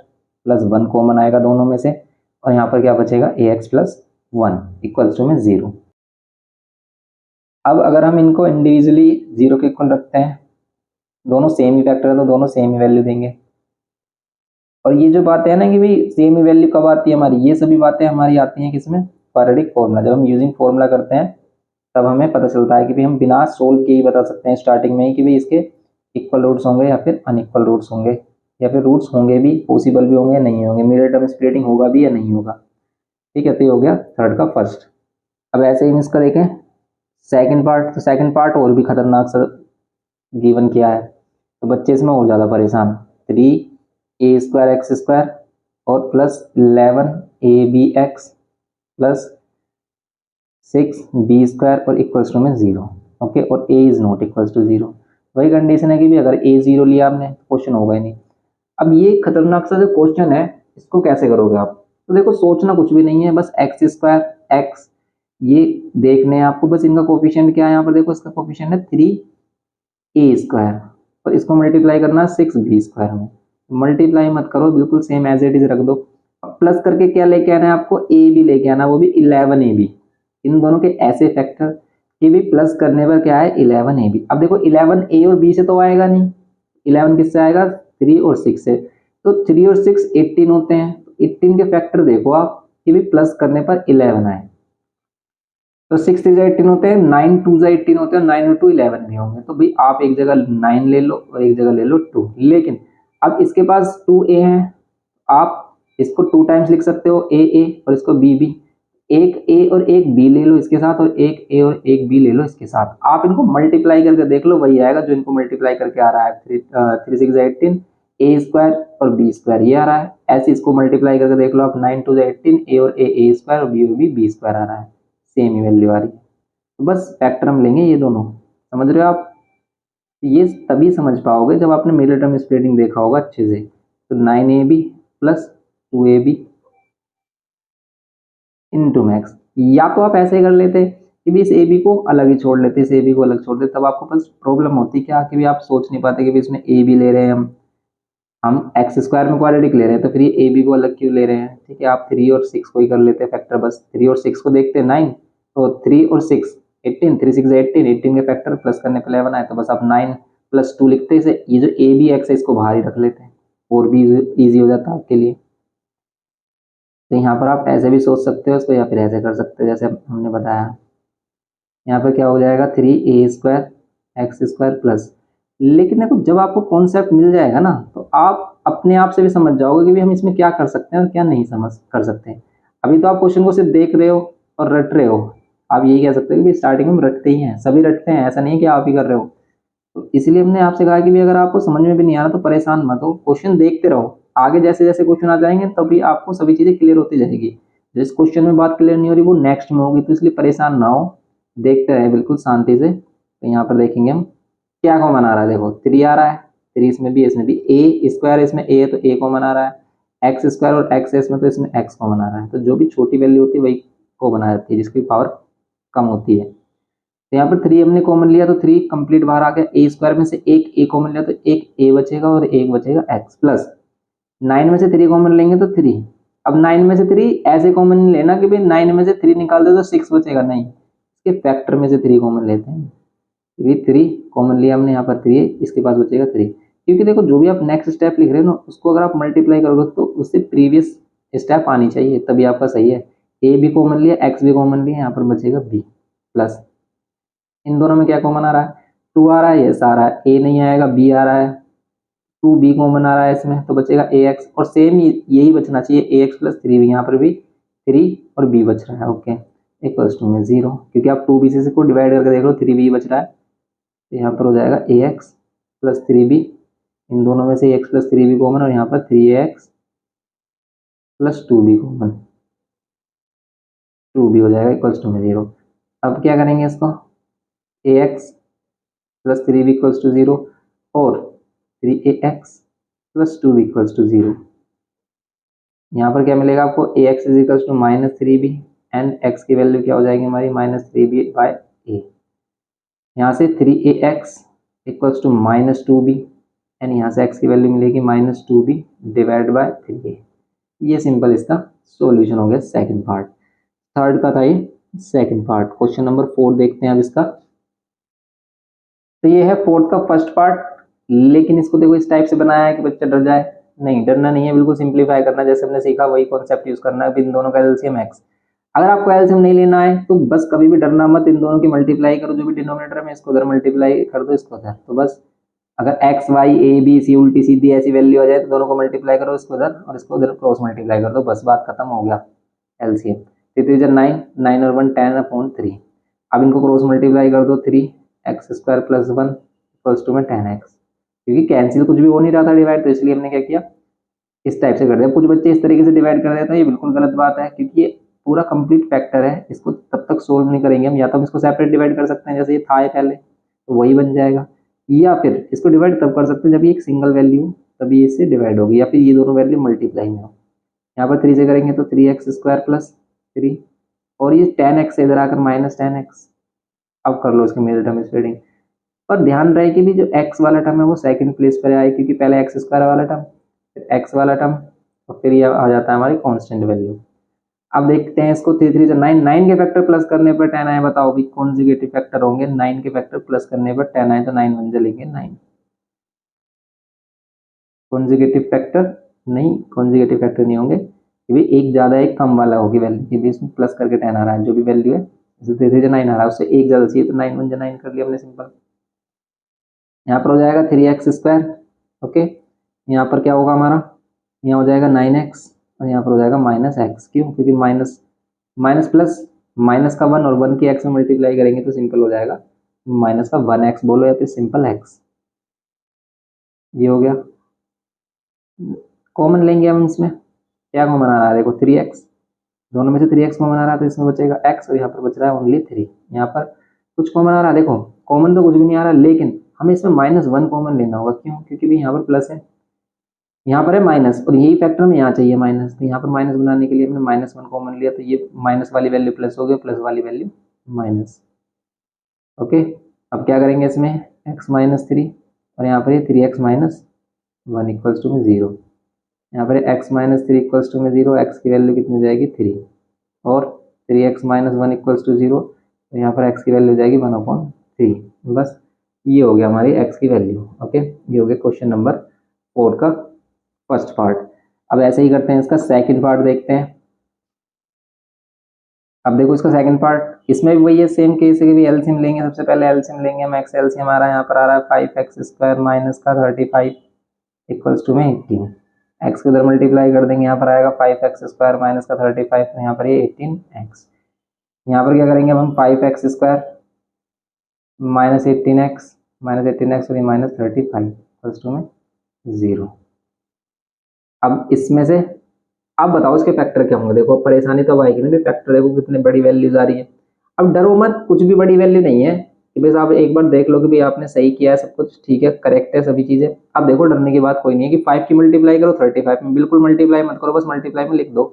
प्लस 1 कॉमन आएगा दोनों में से, और यहाँ पर क्या बचेगा ए एक्स प्लस 1 इक्वल्स टू में 0। अब अगर हम इनको इंडिविजुअली 0 के इक्वल रखते हैं, दोनों सेम ही फैक्टर है तो दोनों सेम ही वैल्यू देंगे। और ये जो बातें है ना कि भाई सेम ही वैल्यू कब आती है हमारी, ये सभी बातें हमारी आती हैं किसमें, क्वाड्रेटिक फॉर्मूला, जब हम यूजिंग फॉर्मूला करते हैं तब हमें पता चलता है कि भाई हम बिना सोल्व किए ही बता सकते हैं स्टार्टिंग में ही कि भाई इसके इक्वल रूट्स होंगे या फिर अनइक्वल रूट्स होंगे, या फिर रूट्स होंगे भी, पॉसिबल भी होंगे, नहीं होंगे, मिडिल टर्म स्प्लिटिंग होगा भी या नहीं होगा। ठीक है, तो ये हो गया थर्ड का फर्स्ट। अब ऐसे ही इसका देखें सेकंड पार्ट, तो सेकंड पार्ट और भी खतरनाक सा गिवन किया है, तो बच्चे इसमें और ज़्यादा परेशान। 3a स्क्वायर एक्स स्क्वायर और plus 11ab x plus 6b square और इक्वल्स टू में 0। ओके, और a is not equals to 0, वही कंडीशन है कि भी अगर a 0 लिया आपने क्वेश्चन होगा ही नहीं। अब ये खतरनाक सा जो क्वेश्चन है इसको कैसे करोगे आप, तो देखो सोचना कुछ भी नहीं है, बस एक्स स्क्वायर एक्स ये देखने हैं आपको, बस इनका कोफिशिएंट क्या है, यहाँ पर देखो इसका कोफिशिएंट है 3a² और इसको मल्टीप्लाई करना है 6b² में। मल्टीप्लाई मत करो, बिल्कुल सेम एज इट इज रख दो। अब प्लस करके क्या लेके आना है आपको, ए बी लेके आना, वो भी 11ab। इन दोनों के ऐसे फैक्टर कि भी प्लस करने पर क्या है 11ab। अब देखो 11a और b से तो आएगा नहीं, 11 किससे आएगा, 3 और 6 से। तो 3 और 6 18 होते हैं, 18 के फैक्टर देखो आप कि भी प्लस करने पर 11 आए। तो 6 3 18 होते हैं, 9 2 18 होते हैं, 9 और 2 11 भी होंगे। तो भाई आप एक जगह 9 ले लो और एक जगह ले लो 2, लेकिन अब इसके पास 2a है, आप इसको 2 टाइम्स लिख सकते हो a और इसको b। एक a और एक b ले लो इसके साथ, और एक a और एक b ले लो इसके साथ। आप इनको मल्टीप्लाई करके देख लो, वही आएगा जो इनको मल्टीप्लाई करके आ रहा है, 3 6 18 a² और b² ये आ रहा है। ऐसे इसको मल्टीप्लाई करके देख लो आप, 9 2 18 a और a² और b और b² आ रहा है, सेम ही वैल्यू आ रही है। तो बस फैक्टर हम लेंगे ये दोनों, समझ रहे हो आप। ये तभी समझ पाओगे जब आपने मिडिल टर्म स्प्लिटिंग देखा होगा अच्छे से। तो 9ab plus 2ab into max, या तो आप ऐसे कर लेते कि भी इस ए बी को अलग ही छोड़ लेते, इस ए बी को अलग छोड़ देते, तब आपको बस प्रॉब्लम होती क्या कि भी आप सोच नहीं पाते कि भी इसमें ए बी ले रहे हैं हम x² में क्वाड्रेटिक ले रहे हैं, तो फिर ये ए बी को अलग क्यों ले रहे हैं। ठीक है, आप 3 और 6 को ही कर लेते फैक्टर, बस 3 और 6 को देखते 9, तो 3 और 6 18, 3 6 18, 18 के फैक्टर प्लस करने पे 11 आए, तो बस आप 9 + 2 लिखते इसे, ये जो ए बी एक्स है इसको बाहर ही रख लेते हैं और भी ईजी हो जाता है आपके लिए। तो यहाँ पर आप ऐसे भी सोच सकते हो इसको, या फिर ऐसे कर सकते हो जैसे हमने बताया। यहाँ पर क्या हो जाएगा 3a² x² प्लस, लेकिन देखो जब आपको कॉन्सेप्ट मिल जाएगा ना, तो आप अपने आप से भी समझ जाओगे कि भी हम इसमें क्या कर सकते हैं और क्या नहीं समझ कर सकते हैं। अभी तो आप क्वेश्चन को सिर्फ देख रहे हो और रट रहे हो, आप यही कह सकते हो कि स्टार्टिंग में हम रटते ही हैं, सभी रटते हैं, ऐसा नहीं कि आप ही कर रहे हो। तो इसलिए हमने आपसे कहा कि भी अगर आपको समझ में भी नहीं आ रहा तो परेशान मत हो, क्वेश्चन देखते रहो, आगे जैसे जैसे क्वेश्चन आ जाएंगे तभी आपको सभी चीजें क्लियर होती जाएगी। जिस क्वेश्चन में बात क्लियर नहीं हो रही वो नेक्स्ट में होगी, तो इसलिए परेशान ना हो, देखते रहे बिल्कुल शांति से। तो यहाँ पर देखेंगे हम क्या कॉमन आ रहा है, देखो 3 आ रहा है, 3 इसमें भी, इसमें भी a² इसमें a है तो a कॉमन आ रहा है, x² और x है इसमें तो इसमें x कॉमन आ रहा है। तो जो भी छोटी वैल्यू होती है वही कॉमन आ जाती है, जिसकी पावर कम होती है। तो यहाँ पर 3 हमने कॉमन लिया तो 3 कंप्लीट बाहर आ गया, a² में से एक a कॉमन लिया तो एक a बचेगा और एक बचेगा x प्लस 9 में से 3 कॉमन लेंगे तो 3। अब 9 में से 3 ऐसे कॉमन नहीं लेना कि भाई 9 में से 3 निकाल दे तो 6 बचेगा, नहीं, इसके फैक्टर में से 3 कॉमन लेते हैं। ये 3 कॉमन लिया हमने, यहाँ पर 3 है, इसके पास बचेगा 3। क्योंकि देखो जो भी आप नेक्स्ट स्टेप लिख रहे हो ना, उसको अगर आप मल्टीप्लाई करोगे तो उससे प्रीवियस स्टेप आनी चाहिए, तभी आपका सही है। a भी कॉमन लिया, x भी कॉमन लिया, यहाँ पर बचेगा b प्लस, इन दोनों में क्या कॉमन आ रहा है, 2 आ रहा है, ये सारा a नहीं आएगा, b आ रहा है, 2b कॉमन आ रहा है इसमें तो बचेगा ax, और सेम यही बचना चाहिए ax + 3b, यहाँ पर भी 3 और b बच रहा है। ओके, इक्वल्स टू में 0, क्योंकि आप 2b से को डिवाइड करके देख लो 3b बच रहा है, तो यहाँ पर हो जाएगा ax + 3b, इन दोनों में से ax + 3b कॉमन, और यहाँ पर 3ax + 2b कॉमन, 2b हो जाएगा इक्वल्स टू में 0। अब क्या करेंगे इसको, ax + 3b = 0 और 3ax + 2b = 0। यहाँ पर क्या मिलेगा आपको, ax = -3b एंड x की वैल्यू क्या हो जाएगी हमारी -3b/a। यहाँ से 3ax = -2b एंड यहाँ से x की वैल्यू मिलेगी -2b/3a। ये सिंपल इसका सॉल्यूशन हो गया सेकंड पार्ट। थर्ड का था ये सेकंड पार्ट। क्वेश्चन नंबर 4 देखते हैं अब इसका। तो ये है फोर्थ का फर्स्ट पार्ट, लेकिन इसको देखो इस टाइप से बनाया है कि बच्चा डर जाए, नहीं डरना नहीं है, बिल्कुल सिंप्लीफाई करना, जैसे हमने सीखा वही कॉन्सेप्ट यूज करना है। इन दोनों का एलसीएम x, अगर आपको एलसीएम नहीं लेना है तो बस कभी भी डरना मत, इन दोनों की मल्टीप्लाई करो, जो भी डिनोमिनेटर में इसको उधर मल्टीप्लाई कर दो, इसको उधर, तो बस अगर x y a b c उल्टी सीधी ऐसी वैल्यू आ जाए तो दोनों को मल्टीप्लाई करो, इसको उधर और इसको उधर क्रॉस मल्टीप्लाई कर दो, बस बात खत्म हो गया। एलसीएम 3 9, 9 और 1 10/3। अब इनको क्रॉस मल्टीप्लाई कर दो, 3x² + 1 = 10x, क्योंकि कैंसिल कुछ भी हो नहीं रहा था डिवाइड, तो इसलिए हमने क्या किया इस टाइप से कर दिया। कुछ बच्चे इस तरीके से डिवाइड कर देते हैं, ये बिल्कुल गलत बात है, क्योंकि ये पूरा कंप्लीट फैक्टर है, इसको तब तक सोल्व नहीं करेंगे हम। या तो हम इसको सेपरेट डिवाइड कर सकते हैं, जैसे ये था ये पहले तो वही बन जाएगा, या फिर इसको डिवाइड तब कर सकते हैं जब ये एक सिंगल वैल्यू तभी इससे डिवाइड होगी, या फिर ये दोनों वैल्यू मल्टीप्लाई में हो। यहाँ पर 3 से करेंगे तो 3x² प्लस 3, और ये 10x इधर आकर -10x। अब कर लो इसके मेजर टर्म स्प्रेडिंग, पर ध्यान रहे कि भी जो x वाला टर्म है वो सेकंड प्लेस पर आए, क्योंकि पहले x² वाला टर्म, फिर x वाला टर्म, और फिर ये आ जाता है हमारी कांस्टेंट वैल्यू। अब देखते हैं इसको, 3 3 से 9, 9 के फैक्टर प्लस करने पर 10 आए, बताओ भी कॉन्जुगेटिव फैक्टर होंगे 9 के फैक्टर प्लस करने पर 10 आए, तो 9 1 लेंगे 9। कॉन्जुगेटिव फैक्टर नहीं, कॉन्जुगेटिव फैक्टर नहीं होंगे, ये भी एक ज़्यादा एक कम वाला होगी वैल्यू, ये भी इसमें प्लस करके 10 आ रहा है, जो भी वैल्यू है जैसे 3 3 से 9 आ रहा है उससे एक ज़्यादा चाहिए, तो 9 1 9 कर लिया हमने सिंपल। यहाँ पर हो जाएगा 3x², ओके। यहाँ पर क्या होगा हमारा, यहाँ हो जाएगा 9x, और यहाँ पर हो जाएगा -x। क्यों? क्योंकि माइनस माइनस प्लस, माइनस का 1 और 1 की x में मल्टीप्लाई करेंगे तो सिंपल हो जाएगा माइनस का 1x बोलो, या फिर सिंपल x। ये हो गया, कॉमन लेंगे हम इसमें, क्या कॉमन आ रहा है देखो 3x, दोनों में से 3x कॉमन आ रहा है तो इसमें बचेगा x, और यहाँ पर बच रहा है ओनली 3। यहाँ पर कुछ कॉमन आ रहा है, देखो कॉमन तो कुछ भी नहीं आ रहा, लेकिन हमें इसमें -1 कॉमन लेना होगा। क्यों? क्योंकि भी यहाँ पर प्लस है, यहाँ पर है माइनस, और यही फैक्टर में यहाँ चाहिए माइनस, तो यहाँ पर माइनस बनाने के लिए हमने -1 कॉमन लिया, तो ये माइनस वाली वैल्यू प्लस हो गया, प्लस वाली वैल्यू माइनस। ओके, अब क्या करेंगे इसमें, x -3, और यहाँ पर ये 3x - 1 इक्वल्स टू में 0। यहाँ पर x -3 इक्वल्स टू में 0, x की वैल्यू कितनी हो जाएगी 3, और 3x - 1 इक्वल्स टू 0, तो यहाँ पर x की वैल्यू हो जाएगी 1/3। बस ये हो गया हमारी x की वैल्यू। ओके, ये हो गया क्वेश्चन नंबर 4 का फर्स्ट पार्ट। अब ऐसे ही करते हैं, इसका सेकंड पार्ट देखते हैं। अब देखो इसका सेकंड पार्ट, इसमें भी वही है, सेम केस है कि भी एलसीएम लेंगे, सबसे पहले एलसीएम लेंगे, मैक्स एलसीएम हमारा यहाँ पर आ रहा है 5x² माइनस का 35 इक्वल्स टू में 18। एक्स को इधर मल्टीप्लाई कर देंगे, यहाँ पर आएगा 5x² माइनस का 35, तो यहाँ पर ये 18x। यहाँ पर क्या करेंगे अब हम, 5x² -18x और ये -35 इक्वल्स टू में 0। अब इसमें से अब बताओ इसके फैक्टर क्या होंगे। देखो परेशानी तो आएगी ना, भी फैक्टर देखो कितने बड़ी वैल्यूज आ रही है। अब डरो मत, कुछ भी बड़ी वैल्यू नहीं है, कि बस आप एक बार देख लो कि भाई आपने सही किया है, सब कुछ ठीक है, करेक्ट है सभी चीजें। अब देखो डरने की बात कोई नहीं है कि 5 की मल्टीप्लाई करो 35 में, बिल्कुल मल्टीप्लाई मत करो, बस मल्टीप्लाई में लिख दो।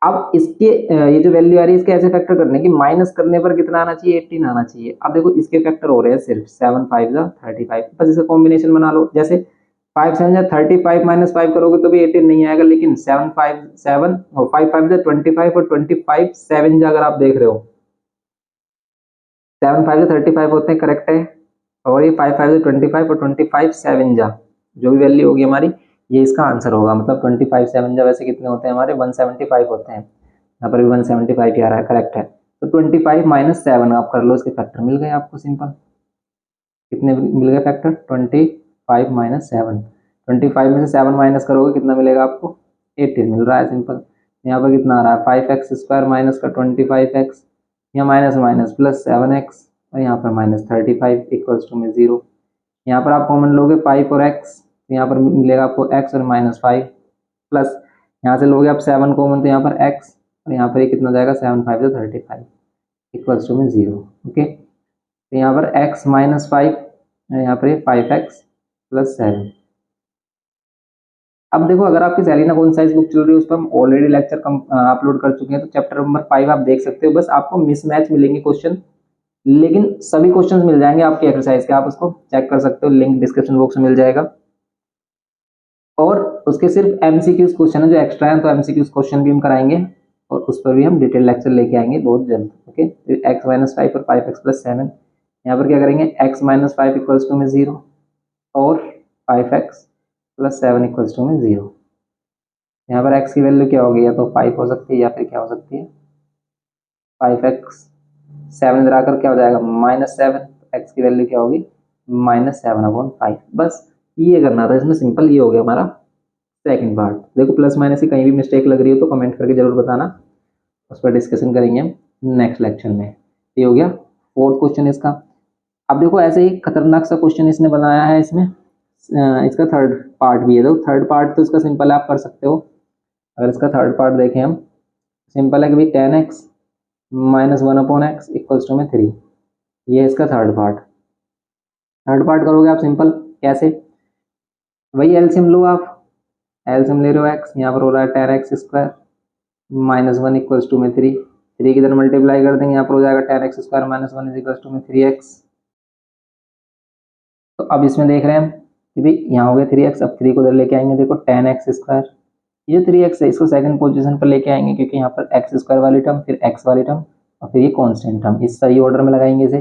अब इसके ये जो वैल्यू आ रही है इसके ऐसे फैक्टर करने की, माइनस करने पर कितना आना चाहिए, 18 आना चाहिए। अब देखो इसके फैक्टर हो रहे हैं सिर्फ 7 5 जा 35, बस इसका कॉम्बिनेशन बना लो। जैसे 5 7 जा 35 -5 करोगे तो भी 18 नहीं आएगा, लेकिन 7 5 7 और 5 5 जा 25 और 25 7 जा, अगर आप देख रहे हो 7 5 जा 35 होते हैं, करेक्ट है। और ये 5 5 जा 25 और 25 7 जा, जो भी वैल्यू होगी हमारी, ये इसका आंसर होगा। मतलब 25 7 जा वैसे कितने होते हैं हमारे, 175 होते हैं। यहाँ पर भी 175 ही आ रहा है, करेक्ट है। तो 25 -7 आप कर लो, इसके फैक्टर मिल गए आपको सिंपल। कितने मिल गए फैक्टर, 25 -7, 25 में से 7 माइनस करोगे कितना मिलेगा आपको, 18 मिल रहा है सिंपल। यहाँ पर कितना आ रहा है, 5x² माइनस का 25x, यहाँ माइनस माइनस प्लस 7x, और यहाँ पर -35 इक्वल्स टू में 0। यहाँ पर आप कॉमन लोगे 5 और x, यहाँ पर मिलेगा आपको x और -5 प्लस, यहाँ से लोगे आप 7 कॉमन, तो यहाँ पर x, और यहाँ पर ये कितना जाएगा 7 5 से 35 इक्वल्स टू में 0। ओके, तो यहाँ पर x -5, यहाँ पर 5x प्लस 7। अब देखो अगर आपकी सेलिना कौन साइज बुक चल रही है, उस पर हम ऑलरेडी लेक्चर अपलोड कर चुके हैं, तो चैप्टर नंबर 5 आप देख सकते हो। बस आपको मिसमैच मिलेंगे क्वेश्चन, लेकिन सभी क्वेश्चंस मिल जाएंगे आपके एक्सरसाइज के, आप उसको चेक कर सकते हो, लिंक डिस्क्रिप्शन बॉक्स में मिल जाएगा। और उसके सिर्फ एमसीक्यूज क्वेश्चन है जो एक्स्ट्रा है, तो एमसीक्यूज क्वेश्चन भी हम कराएंगे, और उस पर भी हम डिटेल लेक्चर लेके आएंगे बहुत जल्द। ओके, x -5 और 5x + 7, यहाँ पर क्या करेंगे, x -5 इक्वल्स टू में 0 और 5x + 7 इक्वल्स टू में 0। यहाँ पर x की वैल्यू क्या होगी, या तो 5 हो सकती है, या फिर क्या हो सकती है 5x, 7 इधर आकर क्या हो जाएगा -7, x की वैल्यू क्या होगी -7/5। बस ये करना था इसमें, सिंपल ये हो गया हमारा सेकंड पार्ट। देखो प्लस माइनस की कहीं भी मिस्टेक लग रही हो तो कमेंट करके जरूर बताना, उस पर डिस्कशन करेंगे हम नेक्स्ट लेक्चर में। ये हो गया फोर्थ क्वेश्चन इसका। अब देखो ऐसे ही खतरनाक सा क्वेश्चन इसने बनाया है, इसमें इसका थर्ड पार्ट भी है। देखो थर्ड पार्ट तो इसका सिंपल है, आप कर सकते हो। अगर इसका थर्ड पार्ट देखें हम, सिंपल है कि भाई 10x - 1/x इक्वल्स टू में 3, ये इसका थर्ड पार्ट। थर्ड पार्ट करोगे आप सिंपल कैसे, वही एलसीएम लो आप, एलसीएम ले रहे हो एक्स, यहाँ पर हो रहा है ten x square minus one equals to में थ्री, थ्री की तरह मल्टीप्लाई कर देंगे, यहाँ पर हो जाएगा ten x square minus one is equals to में थ्री एक्स। तो अब इसमें देख रहे हैं हम कि भाई यहाँ हो गया थ्री एक्स, अब थ्री को उधर लेके आएंगे, देखो टेन एक्स स्क्वायर, ये थ्री एक्स है इसको सेकंड पोजीशन पर लेके आएंगे क्योंकि यहाँ पर एक्स स्क्वायर वाली टर्म, फिर एक्स वाली टर्म और फिर ये कांस्टेंट टर्म, इस सही ऑर्डर में लगाएंगे इसे।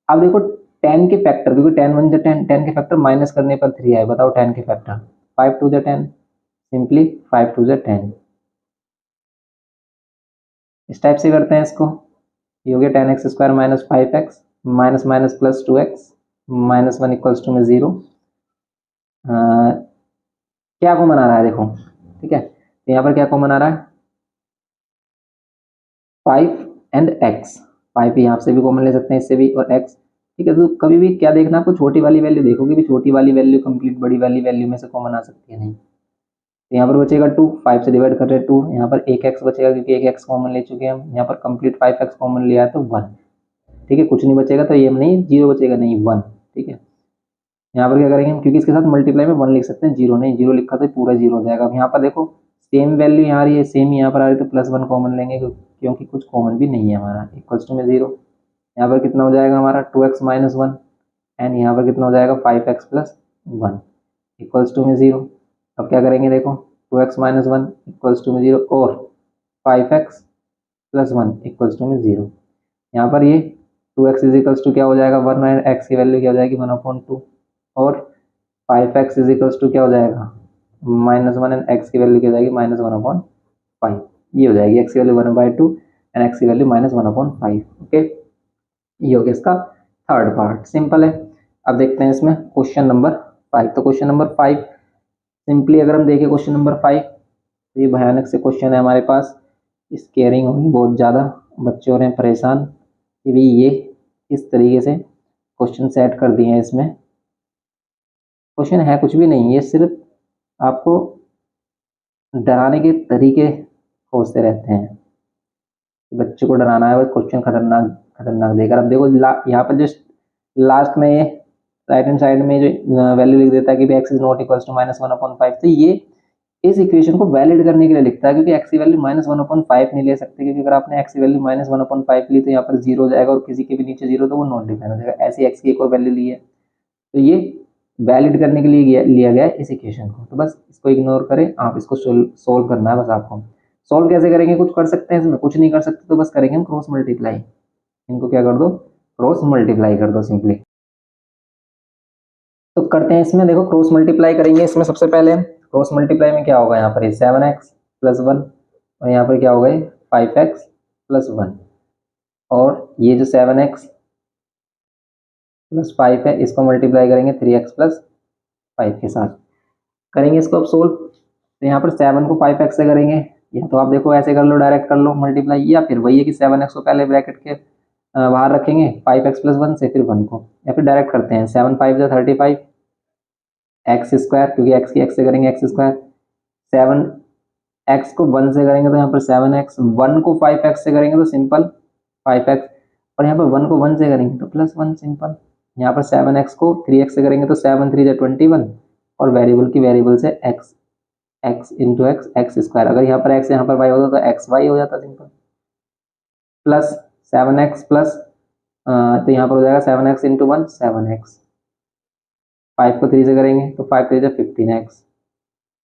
अब देखो टेन के फैक्टर, क्योंकि टेन वन जो टेन, टेन के फैक्टर माइनस करने पर थ्री आए, बताओ टेन के फैक्टर, फाइव टू ज टेन, सिंपली फाइव टू ज टेन। इस टाइप से करते हैं इसको, ये हो गया ten x square minus five x minus minus plus two x minus one equals to में जीरो। क्या कॉमन आ रहा है देखो, ठीक है, तो यहाँ पर क्या कॉमन आ रहा है, फाइव एंड एक्स, फाइव यहाँ से भी कॉमन ले सकते हैं, इससे भी, और एक्स, ठीक है। तो कभी भी क्या देखना आपको, छोटी वाली वैल्यू देखोगे भी, छोटी वाली वैल्यू कंप्लीट बड़ी वाली वैल्यू में से कॉमन आ सकती है नहीं। तो यहाँ पर बचेगा टू, फाइव से डिवाइड कर रहे हैं टू, यहाँ पर एक एक्स बचेगा क्योंकि एक एक्स कॉमन ले चुके हैं हम, यहाँ पर कंप्लीट फाइव एक्स कॉमन लिया है तो वन, ठीक है, कुछ नहीं बचेगा तो ये नहीं, जीरो बचेगा नहीं, वन, ठीक है। यहाँ पर क्या करेंगे हम, क्योंकि इसके साथ मल्टीप्लाई में वन लिख सकते हैं, जीरो नहीं, जीरो लिखा तो पूरा जीरो हो जाएगा। अब यहाँ पर देखो सेम वैल्यू यहाँ आ रही है, सेम यहाँ पर आ रही है, तो प्लस वन कॉमन लेंगे क्योंकि कुछ कॉमन भी नहीं है हमारा, इक्वल्स टू में जीरो। यहाँ पर कितना हो जाएगा हमारा, two x minus one, and यहाँ पर कितना हो जाएगा, five x plus one equals to में जीरो। अब क्या करेंगे देखो, two x minus one equals to में जीरो, और five x plus one equals to में जीरो। यहाँ पर ये two x is equals to क्या हो जाएगा, वन, एंड एक्स की वैल्यू क्या हो जाएगी, वन अपॉन टू, और five x is equals to क्या हो जाएगा, माइनस वन, एंड एक्स की वैल्यू क्या हो जाएगी, माइनस वन अपॉन फाइव, ये हो जाएगी एक्स की value one by two and x की value minus one upon five. Okay, ये हो गया इसका थर्ड पार्ट, सिंपल है। अब देखते हैं इसमें क्वेश्चन नंबर फाइव। तो क्वेश्चन नंबर फाइव सिंपली अगर हम देखें क्वेश्चन नंबर फाइव, तो ये भयानक से क्वेश्चन है हमारे पास, स्केयरिंग होगी बहुत ज़्यादा, बच्चे हो रहे हैं परेशान कि भाई ये इस तरीके से क्वेश्चन सेट कर दिए हैं। इसमें क्वेश्चन है कुछ भी नहीं, ये सिर्फ आपको डराने के तरीके खोजते रहते हैं, बच्चे को डराना है बस, क्वेश्चन खतरनाक खतरनाक देकर। अब देखो यहाँ पर जस्ट लास्ट में ये राइट हैंड साइड में जो वैल्यू लिख देता है कि x is not equals to minus one upon five, तो ये इस इक्वेशन को वैलिड करने के लिए लिखता है, क्योंकि एक्स की value minus one upon five नहीं ले सकते, क्योंकि अगर आपने एक्स की value minus one upon five ली तो यहाँ पर जीरो हो जाएगा, और किसी के भी नीचे जीरो तो वो नॉट डिफाइन हो जाएगा। ऐसी एक्स की एक और वैल्यू ली है, तो ये वैलिड करने के लिए लिया गया है इस इक्वेशन को। तो बस इसको इग्नोर करें, आप इसको सोल्व करना है बस आपको। सोल्व कैसे करेंगे, कुछ कर सकते हैं इसमें, कुछ नहीं कर सकते, तो बस करेंगे हम क्रॉस मल्टीप्लाई। इनको क्या कर दो, क्रॉस मल्टीप्लाई कर दो सिंपली। तो करते हैं इसमें, देखो क्रॉस मल्टीप्लाई करेंगे इसमें। सबसे पहले क्रॉस मल्टीप्लाई में क्या होगा, यहाँ पर सेवन एक्स प्लस वन, और यहाँ पर क्या होगा, फाइव एक्स प्लस वन, और ये जो सेवन एक्स प्लस फाइव है इसको मल्टीप्लाई करेंगे थ्री एक्स प्लस फाइव के साथ, करेंगे इसको अब सोल्व। तो यहाँ पर सेवन को फाइव एक्स से करेंगे, या तो आप देखो ऐसे कर लो, डायरेक्ट कर लो मल्टीप्लाई, या फिर वही है कि सेवन एक्स को पहले ब्रैकेट के बाहर रखेंगे, फाइव एक्स प्लस वन से फिर वन को, या फिर डायरेक्ट करते हैं, सेवन फाइव जो 35 एक्स स्क्वायर, क्योंकि एक्स की एक्स से करेंगे एक्स स्क्वायर, सेवन एक्स को वन से करेंगे तो यहाँ पर सेवन एक्स, वन को फाइव एक्स से करेंगे तो सिंपल फाइव एक्स, और यहाँ पर वन को वन से करेंगे तो प्लस वन सिंपल। यहाँ पर सेवन एक्स को थ्री एक्स से करेंगे तो सेवन थ्री जो 21, और वेरिएबल की वेरिएबल से x, x into x, x square, अगर यहाँ पर एक्स यहाँ पर वाई होता तो एक्स वाई हो जाता simple, plus seven x plus, तो यहाँ पर हो जाएगा seven x into one, seven x, five को थ्री से करेंगे तो फाइव थ्री जो 15x,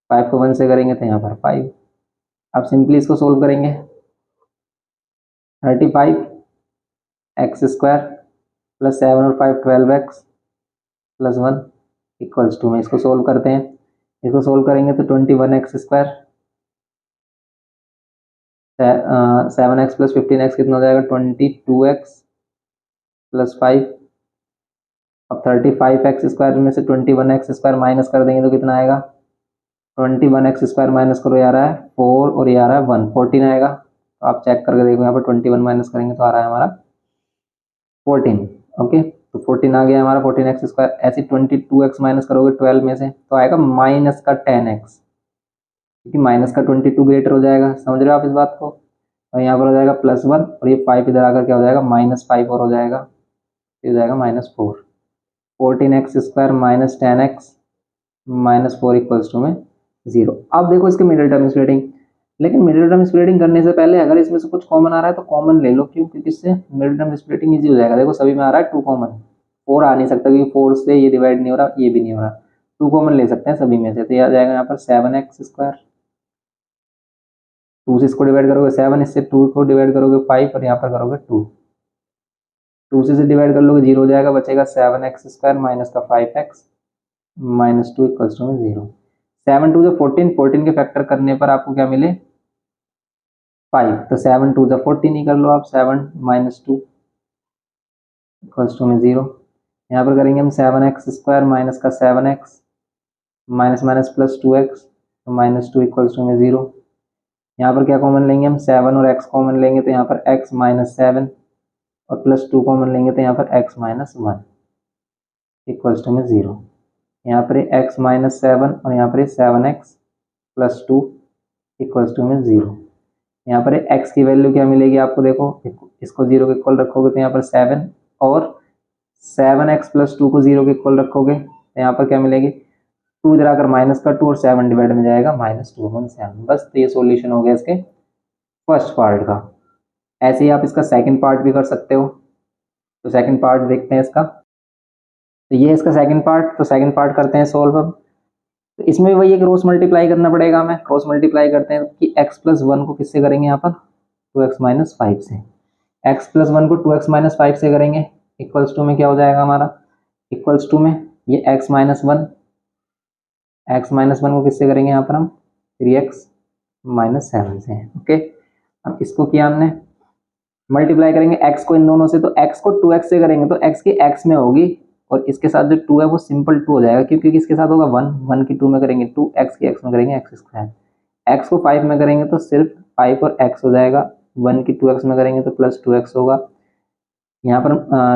फाइव को वन से करेंगे तो यहाँ पर फाइव। अब सिंपली इसको सोल्व करेंगे, 35 एक्स स्क्वायर प्लस सेवन और five 12x plus one equals to में, इसको सोल्व करते हैं। इसको सोल्व करेंगे तो 21x square, seven x plus 15x कितना हो जाएगा, 22x प्लस फाइव। अब 35x स्क्वायर में से 21x स्क्वायर माइनस कर देंगे तो कितना आएगा, 21x स्क्वायर माइनस करो, ये आ रहा है 4 और ये आ रहा है 1, 14 आएगा। तो आप चेक करके देखो, यहाँ पर 21 माइनस करेंगे तो आ रहा है हमारा 14। ओके, तो 14 आ गया हमारा, 14x स्क्वायर। ऐसे 22x माइनस करोगे 12 में से तो आएगा माइनस का 10x, क्योंकि माइनस का 22 ग्रेटर हो जाएगा, समझ रहे हो आप इस बात को। और यहाँ पर हो जाएगा प्लस वन, और ये 5 इधर आकर क्या हो जाएगा, माइनस 5 और हो जाएगा, ये हो जाएगा minus 4। 14x square minus 10x minus 4 equals to में 0। अब देखो इसके मिडिल टर्म स्प्लिटिंग, लेकिन मिडिल टर्म स्प्लिटिंग करने से पहले अगर इसमें से कुछ कॉमन आ रहा है तो कॉमन ले लो, क्यों? क्योंकि इससे मिडिल टर्म स्प्लिटिंग इजी हो जाएगा। देखो सभी में आ रहा है 2 कॉमन, 4 आ नहीं सकता क्योंकि 4 से ये डिवाइड नहीं हो रहा, ये भी नहीं हो रहा। 2 कॉमन ले सकते हैं सभी में से, तो ये आ जाएगा यहाँ पर 7x²। 2 से इसको डिवाइड करोगे 7, इससे 2 को डिवाइड करोगे 5 और यहाँ पर करोगे 2। 2 से डिवाइड कर लोगे 0 हो जाएगा, बचेगा 7x² माइनस का 5x माइनस 2 इक्वल्स टू में 0। 7 2 14, 14 के फैक्टर करने पर आपको क्या मिले 5, तो 7 2 14 ही कर लो आप, 7 माइनस 2 इक्वल्स टू में 0। यहाँ पर करेंगे हम 7x² माइनस का 7x minus minus plus 2x, तो माइनस 2 इक्वल्स टू में 0। यहाँ पर क्या कॉमन लेंगे हम, 7 और x कॉमन लेंगे तो यहाँ पर x माइनस 7 और प्लस 2 कॉमन लेंगे तो यहाँ पर x माइनस 1 इक्वल्स टू में 0। यहाँ पर x माइनस 7 और यहाँ पर 7x प्लस 2 इक्वल्स टू में 0। यहाँ पर x की वैल्यू क्या मिलेगी आपको, देखो इसको 0 के इक्वल रखोगे तो यहाँ पर 7 और 7x प्लस 2 को 0 के इक्वल रखोगे तो यहाँ पर क्या मिलेगी 2 इधर आकर माइनस का 2 और 7 डिवाइड में जाएगा -2/7। बस तो ये सॉल्यूशन हो गया इसके फर्स्ट पार्ट का। ऐसे ही आप इसका सेकंड पार्ट भी कर सकते हो। तो सेकंड पार्ट देखते हैं इसका। तो ये इसका सेकंड पार्ट, तो सेकंड पार्ट करते हैं सॉल्व अब। तो इसमें वही एक क्रॉस मल्टीप्लाई करना पड़ेगा हमें। क्रॉस मल्टीप्लाई करते हैं कि x प्लस 1 को किससे करेंगे, यहाँ पर 2x माइनस 5 से। x प्लस 1 को 2x माइनस 5 से करेंगे, इक्वल्स टू में क्या हो जाएगा हमारा, इक्वल्स टू में ये x माइनस 1, x माइनस 1 को किससे करेंगे यहाँ पर हम 3x माइनस 7 से। ओके, अब इसको किया हमने, मल्टीप्लाई करेंगे x को इन दोनों से, तो x को 2x से करेंगे तो x की x में होगी और इसके साथ जो 2 है वो सिंपल 2 हो जाएगा, क्योंकि इसके साथ होगा 1, 1 की 2 में करेंगे 2, x की x में करेंगे x²। x को 5 में करेंगे तो सिर्फ 5 और x हो जाएगा, 1 की 2x में करेंगे तो प्लस 2x होगा। यहाँ पर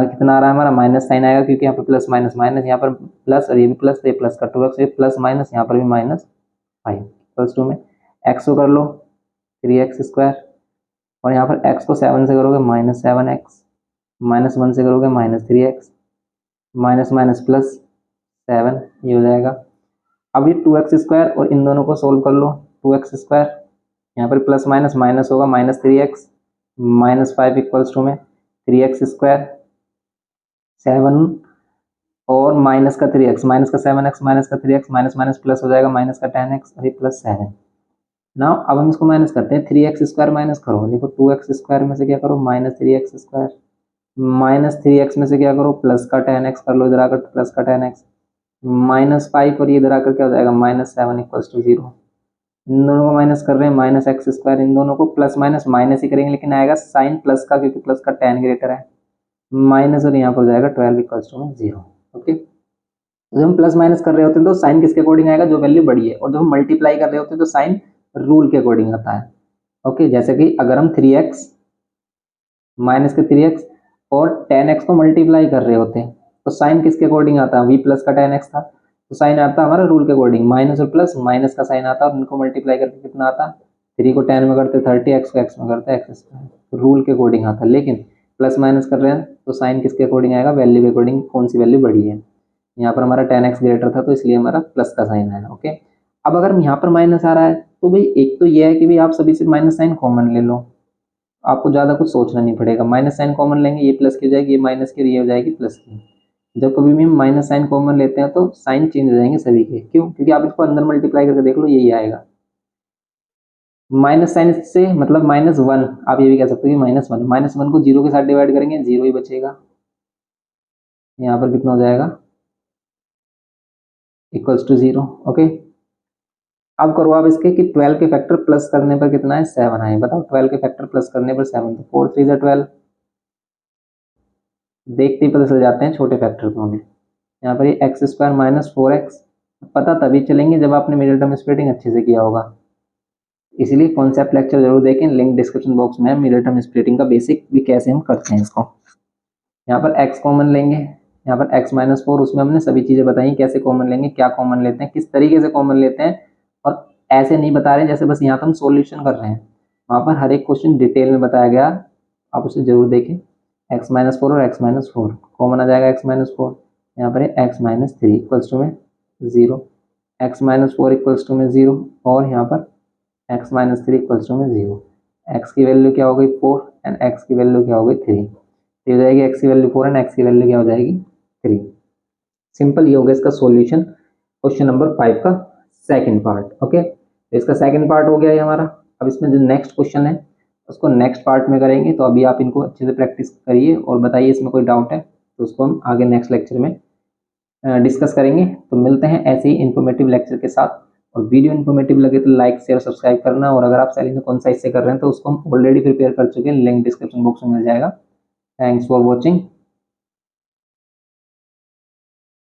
कितना आ रहा है हमारा, माइनस साइन आएगा क्योंकि यहाँ पर प्लस माइनस माइनस, यहाँ पर प्लस और ये भी प्लस, तो ये प्लस का 2x, ये प्लस माइनस, यहाँ पर भी -5 प्लस 2 में x को कर लो 3x² और यहाँ पर x को 7 से करोगे -7x, -1 से करोगे -3x, माइनस माइनस प्लस 7, ये हो जाएगा। अब ये 2x² और इन दोनों को सोल्व कर लो, 2x², यहाँ पर प्लस माइनस माइनस होगा -3x -5 इक्वल्स टू में 3x², 7 और माइनस का 3x, माइनस का 7x माइनस का 3x, माइनस माइनस प्लस हो जाएगा माइनस का 10x और ये प्लस 7। नाउ अब हम इसको माइनस करते हैं, 3x² माइनस करो, देखो 2x² में से क्या करो -3x², -3x में से क्या करो प्लस का 10x कर लो, इधर आकर प्लस का 10x, -5 और ये इधर आकर क्या हो जाएगा -7 इक्वल्स टू 0। इन दोनों को माइनस कर रहे हैं -x², इन दोनों को प्लस माइनस माइनस ही करेंगे लेकिन आएगा साइन प्लस का, क्योंकि प्लस का 10 ग्रेटर है, माइनस और यहाँ पर हो जाएगा 12 इक्वल्स टू में 0। ओके, जब हम प्लस माइनस कर रहे होते हैं तो साइन किसके अकॉर्डिंग आएगा, जो वैल्यू बड़ी है, और जब हम मल्टीप्लाई कर रहे होते हैं तो साइन रूल के अकॉर्डिंग आता है। ओके, जैसे कि अगर हम 3x माइनस के 3x और 10x को मल्टीप्लाई कर रहे होते हैं तो साइन किसके अकॉर्डिंग आता है, v प्लस का 10x था तो साइन आता हमारा रूल के अकॉर्डिंग, माइनस और प्लस माइनस का साइन आता और इनको मल्टीप्लाई करके कितना आता, 3 को 10 में करते 30, x को x में करते x², रूल के अकॉर्डिंग आता। लेकिन प्लस माइनस कर रहे हैं तो साइन किसके अकॉर्डिंग आएगा, वैल्यू के अकॉर्डिंग, कौन सी वैल्यू बड़ी है। यहाँ पर हमारा 10x ग्रेटर था तो इसलिए हमारा प्लस का साइन आया। ओके, अब अगर यहाँ पर माइनस आ रहा है तो भाई एक तो ये है कि भाई आप सभी से माइनस साइन कॉमन ले लो, आपको ज़्यादा कुछ सोचना नहीं पड़ेगा। माइनस साइन कॉमन लेंगे, ये प्लस की हो जाएगी, ये माइनस की, ये हो जाएगी प्लस की। जब कभी भी हम माइनस साइन कॉमन लेते हैं तो साइन चेंज हो जाएंगे सभी के, क्यों, क्योंकि आप इसको अंदर मल्टीप्लाई करके देख लो, यही आएगा। माइनस साइन से मतलब -1, आप ये भी कह सकते हो कि -1, -1 को 0 के साथ डिवाइड करेंगे 0 ही बचेगा, यहाँ पर कितना हो जाएगा इक्वल्स टू 0। ओके, अब करो आप इसके कि 12 के फैक्टर प्लस करने पर कितना है, 7 आए, बताओ 12 के फैक्टर प्लस करने पर 7, तो 4 3 12, देखते ही पता चल जाते हैं छोटे फैक्टर को हमें। यहाँ पर ये x² माइनस 4x, पता तभी चलेंगे जब आपने मिडिल टर्म स्प्लिटिंग अच्छे से किया होगा, इसलिए कॉन्सेप्ट लेक्चर जरूर देखें, लिंक डिस्क्रिप्शन बॉक्स में है। मिडिल टर्म स्प्लिटिंग का बेसिक भी कैसे हम करते हैं इसको। यहाँ पर x कॉमन लेंगे, यहाँ पर x माइनस 4, उसमें हमने सभी चीज़ें बताई कैसे कॉमन लेंगे, क्या कॉमन लेते हैं, किस तरीके से कॉमन लेते हैं, और ऐसे नहीं बता रहे जैसे बस यहाँ पर हम सॉल्यूशन कर रहे हैं, वहाँ पर हर एक क्वेश्चन डिटेल में बताया गया, आप उसे जरूर देखें। x माइनस 4 और x माइनस 4 कॉमन आ जाएगा, x माइनस 4, यहाँ पर x माइनस 3 इक्वल्स टू में 0। X minus four equals to में 0 और यहाँ पर x minus three equals to में 0। एक्स की वैल्यू क्या हो गई 4 एंड एक्स की वैल्यू क्या हो गई 3। ये हो जाएगी एक्स की वैल्यू 4 एंड एक्स की वैल्यू क्या हो जाएगी 3। सिंपल ये हो गया इसका सॉल्यूशन क्वेश्चन नंबर 5 का सेकंड पार्ट। ओके, तो इसका सेकंड पार्ट हो गया है हमारा। अब इसमें जो नेक्स्ट क्वेश्चन है उसको नेक्स्ट पार्ट में करेंगे। तो अभी आप इनको अच्छे से प्रैक्टिस करिए और बताइए इसमें कोई डाउट है तो उसको हम आगे नेक्स्ट लेक्चर में डिस्कस करेंगे। तो मिलते हैं ऐसे ही इन्फॉर्मेटिव लेक्चर के साथ। और वीडियो इन्फॉर्मेटिव लगे तो लाइक शेयर सब्सक्राइब करना। और अगर आप सेलिंग कौन सा इससे कर रहे हैं तो उसको हम ऑलरेडी प्रिपेयर कर चुके हैं, लिंक डिस्क्रिप्शन बॉक्स में मिल जाएगा। Thanks for watching.